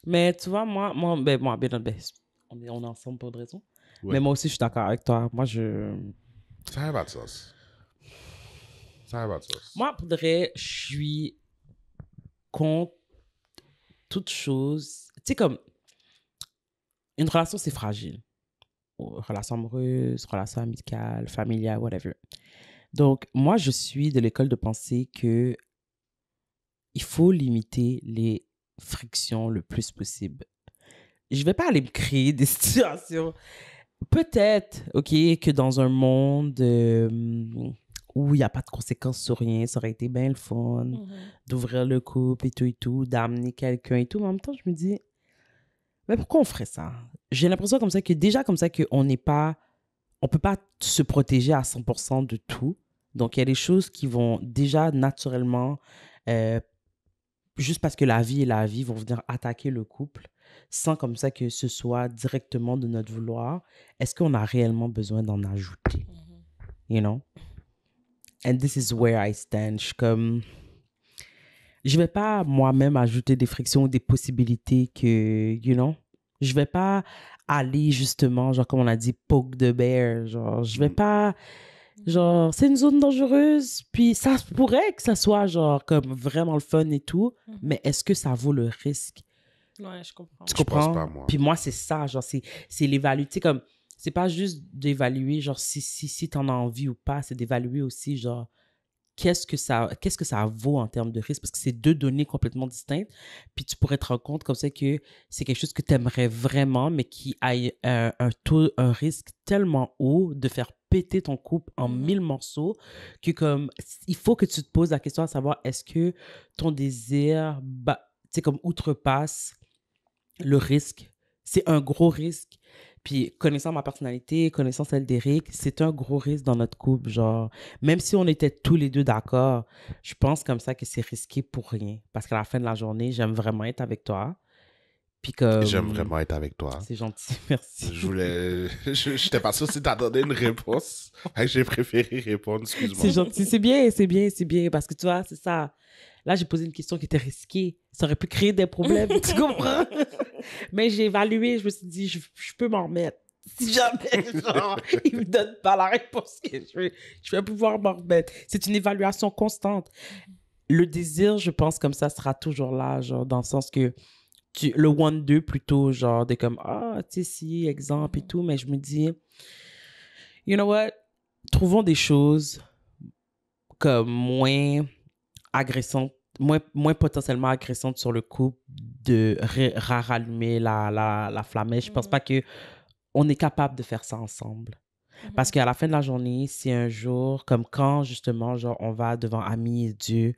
Mais tu vois, moi on est ensemble pour une raison. Ouais. Mais moi aussi, je suis d'accord avec toi. Moi, Ça n'a pas de sens. Moi, pour de vrai, je suis contre toute chose. Tu sais, comme une relation, c'est fragile. Relation amoureuse, relation amicale, familiale, whatever. Donc, moi, je suis de l'école de pensée que il faut limiter les frictions le plus possible. Je vais pas aller me créer des situations. Peut-être, OK, que dans un monde où il n'y a pas de conséquences sur rien, ça aurait été bien le fun d'ouvrir le couple et tout, d'amener quelqu'un et tout. Mais en même temps, je me dis, mais pourquoi on ferait ça? J'ai l'impression comme ça que déjà comme ça qu'on peut pas se protéger à 100% de tout. Donc, il y a des choses qui vont déjà naturellement, juste parce que la vie est la vie, vont venir attaquer le couple sans comme ça que ce soit directement de notre vouloir. Est-ce qu'on a réellement besoin d'en ajouter? You know? And this is where I stand. Je suis comme... Je vais pas moi-même ajouter des frictions ou des possibilités que, you know? Je vais pas aller justement, genre comme on a dit, poke the bear. Genre, je vais pas... Genre, c'est une zone dangereuse, puis ça pourrait que ça soit genre comme vraiment le fun et tout, mais est-ce que ça vaut le risque? Ouais, je comprends. Tu comprends? Je pense pas, moi. Puis moi, c'est ça, genre, c'est l'évaluer. Tu sais, comme, c'est pas juste d'évaluer, genre, si t'en as envie ou pas, c'est d'évaluer aussi, genre, qu'est-ce que ça vaut en termes de risque, parce que c'est deux données complètement distinctes, puis tu pourrais te rendre compte comme ça que c'est quelque chose que t'aimerais vraiment, mais qui a un risque tellement haut de faire péter ton couple en 1000 morceaux que comme, il faut que tu te poses la question à savoir, est-ce que ton désir, tu sais, comme outrepasse le risque, c'est un gros risque. Puis, connaissant ma personnalité, connaissant celle d'Éric, c'est un gros risque dans notre couple. Genre, même si on était tous les deux d'accord, je pense comme ça que c'est risqué pour rien. Parce qu'à la fin de la journée, j'aime vraiment être avec toi. Puis comme... J'aime vraiment être avec toi. C'est gentil, merci. J'étais pas sûr si t'attendais une réponse. J'ai préféré répondre, excuse-moi. C'est gentil, c'est bien, c'est bien, c'est bien. Parce que tu vois, c'est ça. Là, j'ai posé une question qui était risquée. Ça aurait pu créer des problèmes, tu comprends? Mais j'ai évalué, je me suis dit, je peux m'en remettre. Si jamais, genre, il me donne pas la réponse que je vais pouvoir m'en remettre. C'est une évaluation constante. Le désir, je pense, comme ça, sera toujours là, genre, dans le sens que le one-deux, plutôt, genre, de comme, ah, tu sais, si, exemple et tout, mais je me dis, you know what? Trouvons des choses comme moins agressantes, moins potentiellement agressantes sur le couple, de rallumer la flamèche. Je pense pas que on est capable de faire ça ensemble. Parce qu'à la fin de la journée, si un jour, comme quand, justement, genre, on va devant Amis et Dieu,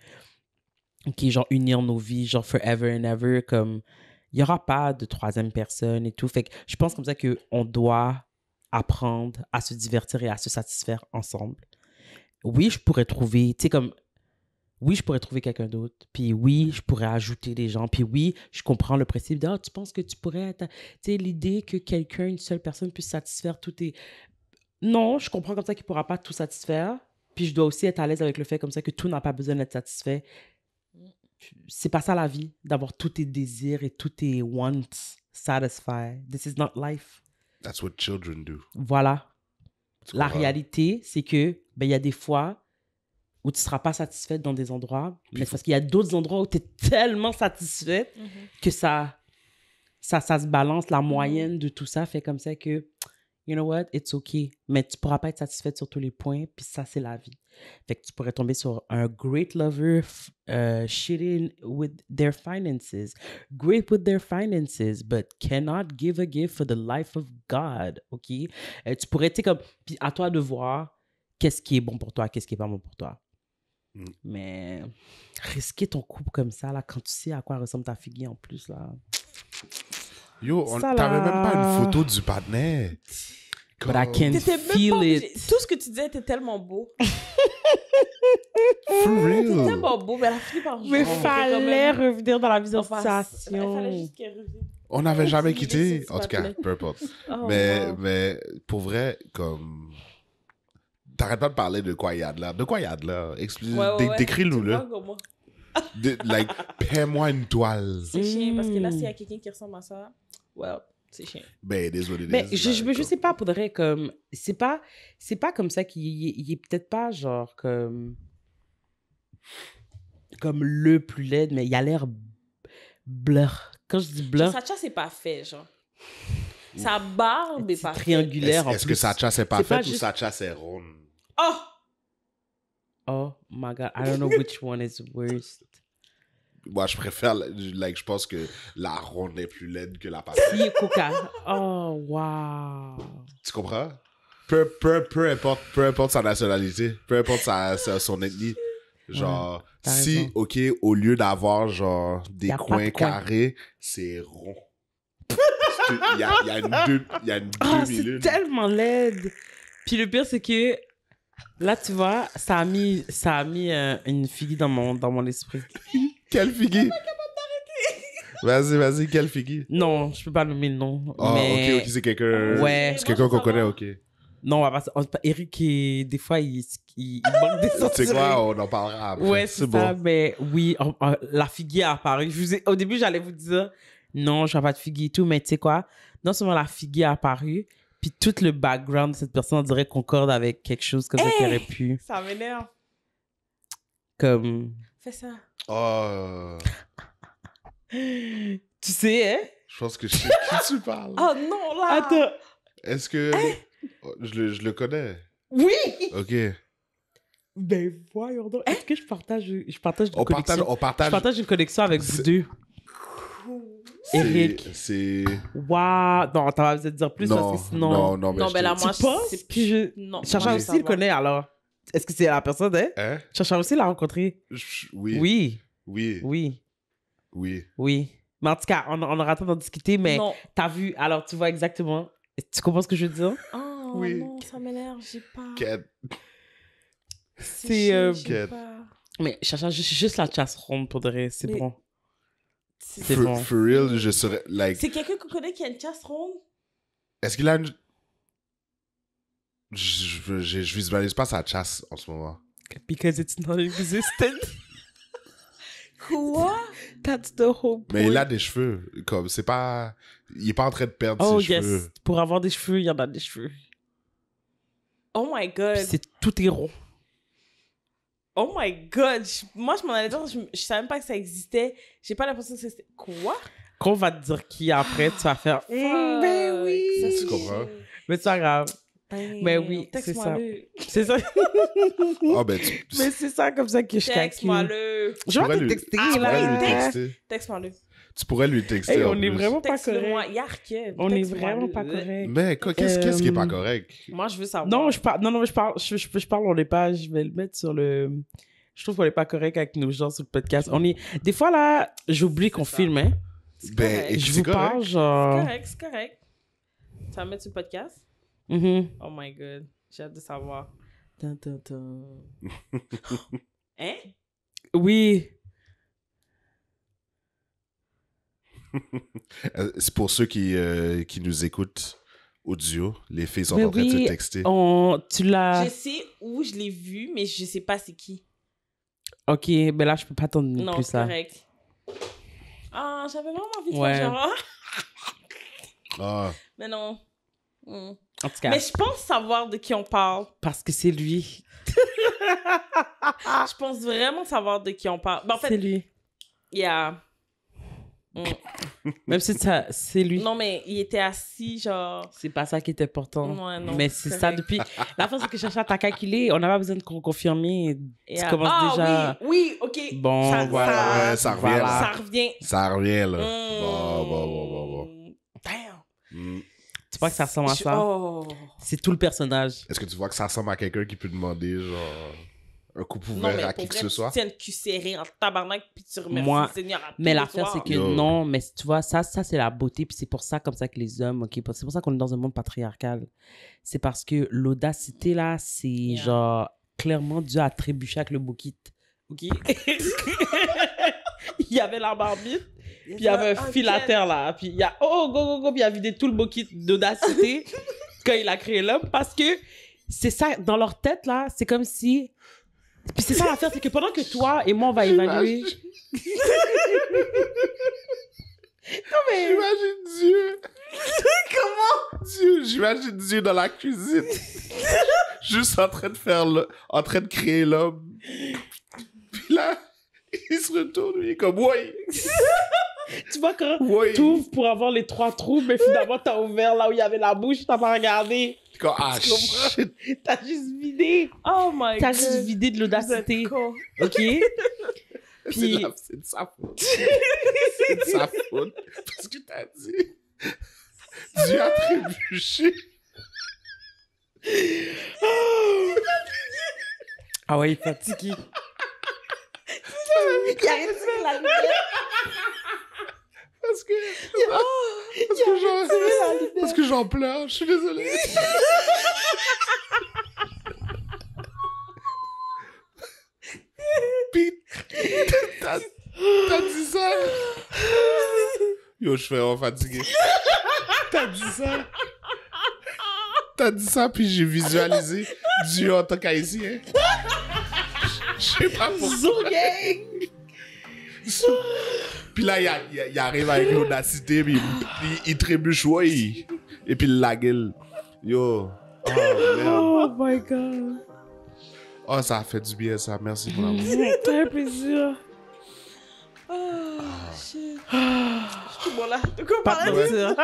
qui genre, unir nos vies, genre, forever and ever, comme, il y aura pas de troisième personne et tout. Fait que je pense comme ça qu'on doit apprendre à se divertir et à se satisfaire ensemble. Oui, je pourrais trouver, tu sais, comme, oui, je pourrais trouver quelqu'un d'autre. Puis oui, je pourrais ajouter des gens. Puis oui, je comprends le principe de, ah, tu penses que tu pourrais, tu sais, l'idée que quelqu'un, une seule personne puisse satisfaire tous tes... Non, je comprends comme ça qu'il ne pourra pas tout satisfaire. Puis je dois aussi être à l'aise avec le fait comme ça que tout n'a pas besoin d'être satisfait. C'est pas ça la vie, d'avoir tous tes désirs et tous tes wants satisfied. This is not life. That's what children do. Voilà. La réalité, c'est que, ben, il y a des fois où tu ne seras pas satisfaite dans des endroits, mais c'est parce qu'il y a d'autres endroits où tu es tellement satisfaite que ça se balance. La moyenne de tout ça fait comme ça que, you know what, it's okay. Mais tu ne pourras pas être satisfaite sur tous les points, puis ça, c'est la vie. Fait que tu pourrais tomber sur un great lover, shitting with their finances, great with their finances, but cannot give a gift for the life of God, OK? Tu pourrais, tu sais, comme, puis à toi de voir qu'est-ce qui est bon pour toi, qu'est-ce qui est pas bon pour toi. Mais risquer ton couple comme ça, là, quand tu sais à quoi ressemble ta fille en plus, là. Yo, t'avais même pas une photo du partenaire. But I can feel it. Tout ce que tu disais était tellement beau. For real. C'était tellement beau, mais elle a fini par Mais fallait revenir dans la visualisation. Il fallait juste qu'elle revienne. On n'avait jamais quitté. ce En tout cas, partenaire. peu importe. Oh, mais, wow. mais pour vrai, comme... T'arrêtes pas de parler de quoi il y a de là. De quoi il y a de là? Décris-nous, Tu là. vois comment? Like, paie-moi une toile. C'est chiant, parce que là, s'il y a quelqu'un qui ressemble à ça, well, c'est chiant. Ben, it is what it Mais is. je sais pas, pour de vrai, comme... C'est pas comme ça qu'il est peut-être pas, genre, comme le plus laid, mais il a l'air blur. Quand je dis blur, Sacha, c'est pas fait, genre. Sa barbe est c'est pas faite. triangulaire en Est-ce plus. que Sacha c'est pas C'est fait pas ou juste- Sacha c'est ronde? Oh! Oh my God, I don't know which one is worst. Moi, je préfère... Like, je pense que la ronde est plus laide que la pâte. Il est coca. Oh, wow. Tu comprends? Peu importe sa nationalité, peu importe son ethnie. Genre, t'as si, raison. OK, au lieu d'avoir, genre, des Y a pas de coins coin. carrés, c'est rond. Il y a une Ah, demi-lune. c'est tellement laide. Puis le pire, c'est que là, tu vois, ça a mis une fille dans mon esprit. Quelle figure? Vas-y, quelle figure? Non, je peux pas nommer le nom. Ah, mais... ok, c'est quelqu'un... Ouais. C'est quelqu'un qu'on connaît, ok. Non, Eric, des fois, il manque des Tu sais sentiments. quoi, on en parlera après. Ouais, c'est ça. Mais oui, la figuier a apparu. Au début, j'allais vous dire, non, je n'ai pas de figuier et tout, mais tu sais quoi? Non seulement la figuier a apparu, puis tout le background de cette personne, on dirait concorde avec quelque chose comme ça qui aurait pu. Ça m'énerve. Comme. Fais ça. Oh, Tu sais, hein? je pense que je sais de qui tu parles. Oh non, là! Attends. Est-ce que... Oh, je le connais. Oui! Ok. Ben voyons donc. Est-ce que je partage une On connexion? partage... Je partage une connexion avec vous C'est- deux. Eric. C'est... Waouh! Non, t'as pas besoin de dire plus parce que sinon. Non, mais Non, je ben te- là, moi, Tu penses c'est que je. Non. Chacha moi, aussi ça le va. connaît alors. Est-ce que c'est la personne, hein? Hein? Chacha aussi l'a rencontré. Oui. Oui, Oui. oui, Oui. oui. Mais en tout cas, on aura le temps d'en discuter, mais Non. t'as vu, alors tu vois exactement Tu comprends ce que je veux dire? Oh Oui. non, ça m'énerve, j'ai pas. Quête. C'est, J'ai Quête. pas. Mais cherche juste la chasse ronde pour de vrai, c'est Mais- bon. C'est C'est bon. For real, je serais. Like, c'est quelqu'un qu'on connaît qui a une chasse ronde? est-ce qu'il a une. Je visualise pas sa chasse en ce moment. Because it's not existent. Quoi? That's the whole point. Mais il a des cheveux. Comme, c'est pas. Il est pas en train de perdre Oh ses yes. cheveux. Pour avoir des cheveux, il y en a des cheveux. Oh my god. Puis tout est rond. Oh my god. Moi, je m'en allais dire, je savais même pas que ça existait. J'ai pas l'impression que c'était. Quoi? Quand on va te dire qui après, tu vas faire. Ben oui. Ça, c'est Tu comprends? chaud. Mais c'est pas grave. Damn. Ben oui, c'est Texte-moi ça. le. C'est ça. Ah, ben, tu. Mais c'est ça comme ça que je calcule. Texte-moi le. Je vais pourrais te lui- texter tu pourrais là. lui texter. Texte-moi le. Tu pourrais lui texter. Hey, en on est plus. vraiment pas Texte-le-moi. correct. Yark. On est Texte-moi vraiment le. pas correct. Mais qu'est-ce qui est pas correct? Moi, je veux savoir. Non, je parle. Non, mais je parle. Je parle. On n'est pas. Je vais le mettre sur le. Je trouve qu'on n'est pas correct avec nos gens sur le podcast. On est. Des fois là, j'oublie qu'on ça. filme. Hein. C'est Ben, correct. et Je c'est vous correct. parle C'est genre. correct, c'est correct. Tu vas mettre sur le podcast? Mhm. Oh my god. J'ai hâte de savoir. Tin, tin, tin. Hein? Oui. C'est pour ceux qui nous écoutent audio. Les filles sont Mais en train de oui, se texter. Tu l'as. Je sais où je l'ai vu, mais je sais pas c'est qui. Ok, mais là, je peux pas t'en donner Non, plus c'est là. correct. Ah, j'avais vraiment envie de Ouais. faire genre... Ah, Mais non. Hmm. En tout cas, Mais je pense savoir de qui on parle. parce que c'est lui. Je pense vraiment savoir de qui on parle. Ben, en C'est fait, lui. il y a... Même si ça, c'est lui. Non, mais il était assis, genre... C'est pas ça qui est important. Ouais, non, mais c'est c'est ça correct. depuis. La fois, c'est que je cherchais à t'as calculé. On n'a pas besoin de confirmer. Et Tu à- commences ah, déjà. oui, ok. Bon, voilà. ouais, ça revient. Voilà. là. Ça revient. Ça revient, là. Hmm. Bon. Damn. Hmm. Tu vois que ça ressemble à ça? Oh. C'est tout le personnage. Est-ce que tu vois que ça ressemble à quelqu'un qui peut demander, genre, un coup Non, ouvert mais à pour qui que vrai, ce soit? tu tiens le cul serré en tabarnak puis tu remercies Moi- le Seigneur à tous Mais les l'affaire, soirs. c'est que Yo. non, mais tu vois, ça c'est la beauté, puis c'est pour ça, comme ça que les hommes, ok, c'est pour ça qu'on est dans un monde patriarcal. C'est parce que l'audacité, là, c'est Yeah. genre clairement dû à trébucher avec le bouquet. Ok? Il y avait la barbite, puis il y avait un fil à terre, là, puis il y a, oh, go, puis il a vidé tout le bouquet d'audacité quand il a créé l'homme, parce que c'est ça, dans leur tête, là, c'est comme si... Puis c'est ça l'affaire, c'est que pendant que toi et moi, on va évaluer... J'imagine Dieu. Comment? Dieu, j'imagine Dieu dans la cuisine. Juste en train de en train de créer l'homme. Puis là, il se retourne, lui, il est comme, ouais, Tu vois, quand ouais. t'ouvres pour avoir les 3 trous, mais finalement, t'as ouvert là où il y avait la bouche, t'as pas regardé. Comme, ah, Tu comprends? shit. T'as juste vidé. Oh my T'as god. juste vidé de l'audacité. Vous êtes con. OK? Puis- C'est de sa faute. C'est de sa faute. Parce que t'as dit, Dieu a trébuché. Ah ouais, il est fatigué. Parce que, parce que j'en pleure, je suis désolé. Puis, t'as dit ça? Yo, je suis vraiment fatigué. T'as dit ça? T'as dit ça, puis j'ai visualisé Dieu en tant qu'haïtien. Je sais pas pourquoi. Puis là, il arrive avec l'audacité, puis il trébuche, ouais, et puis il la gueule. Yo. Oh, merde. Oh my God. Oh, ça a fait du bien, ça. Merci, mon amour. C'était un plaisir. Oh, shit. Je suis bon là. De quoi Pas de parler? mentir.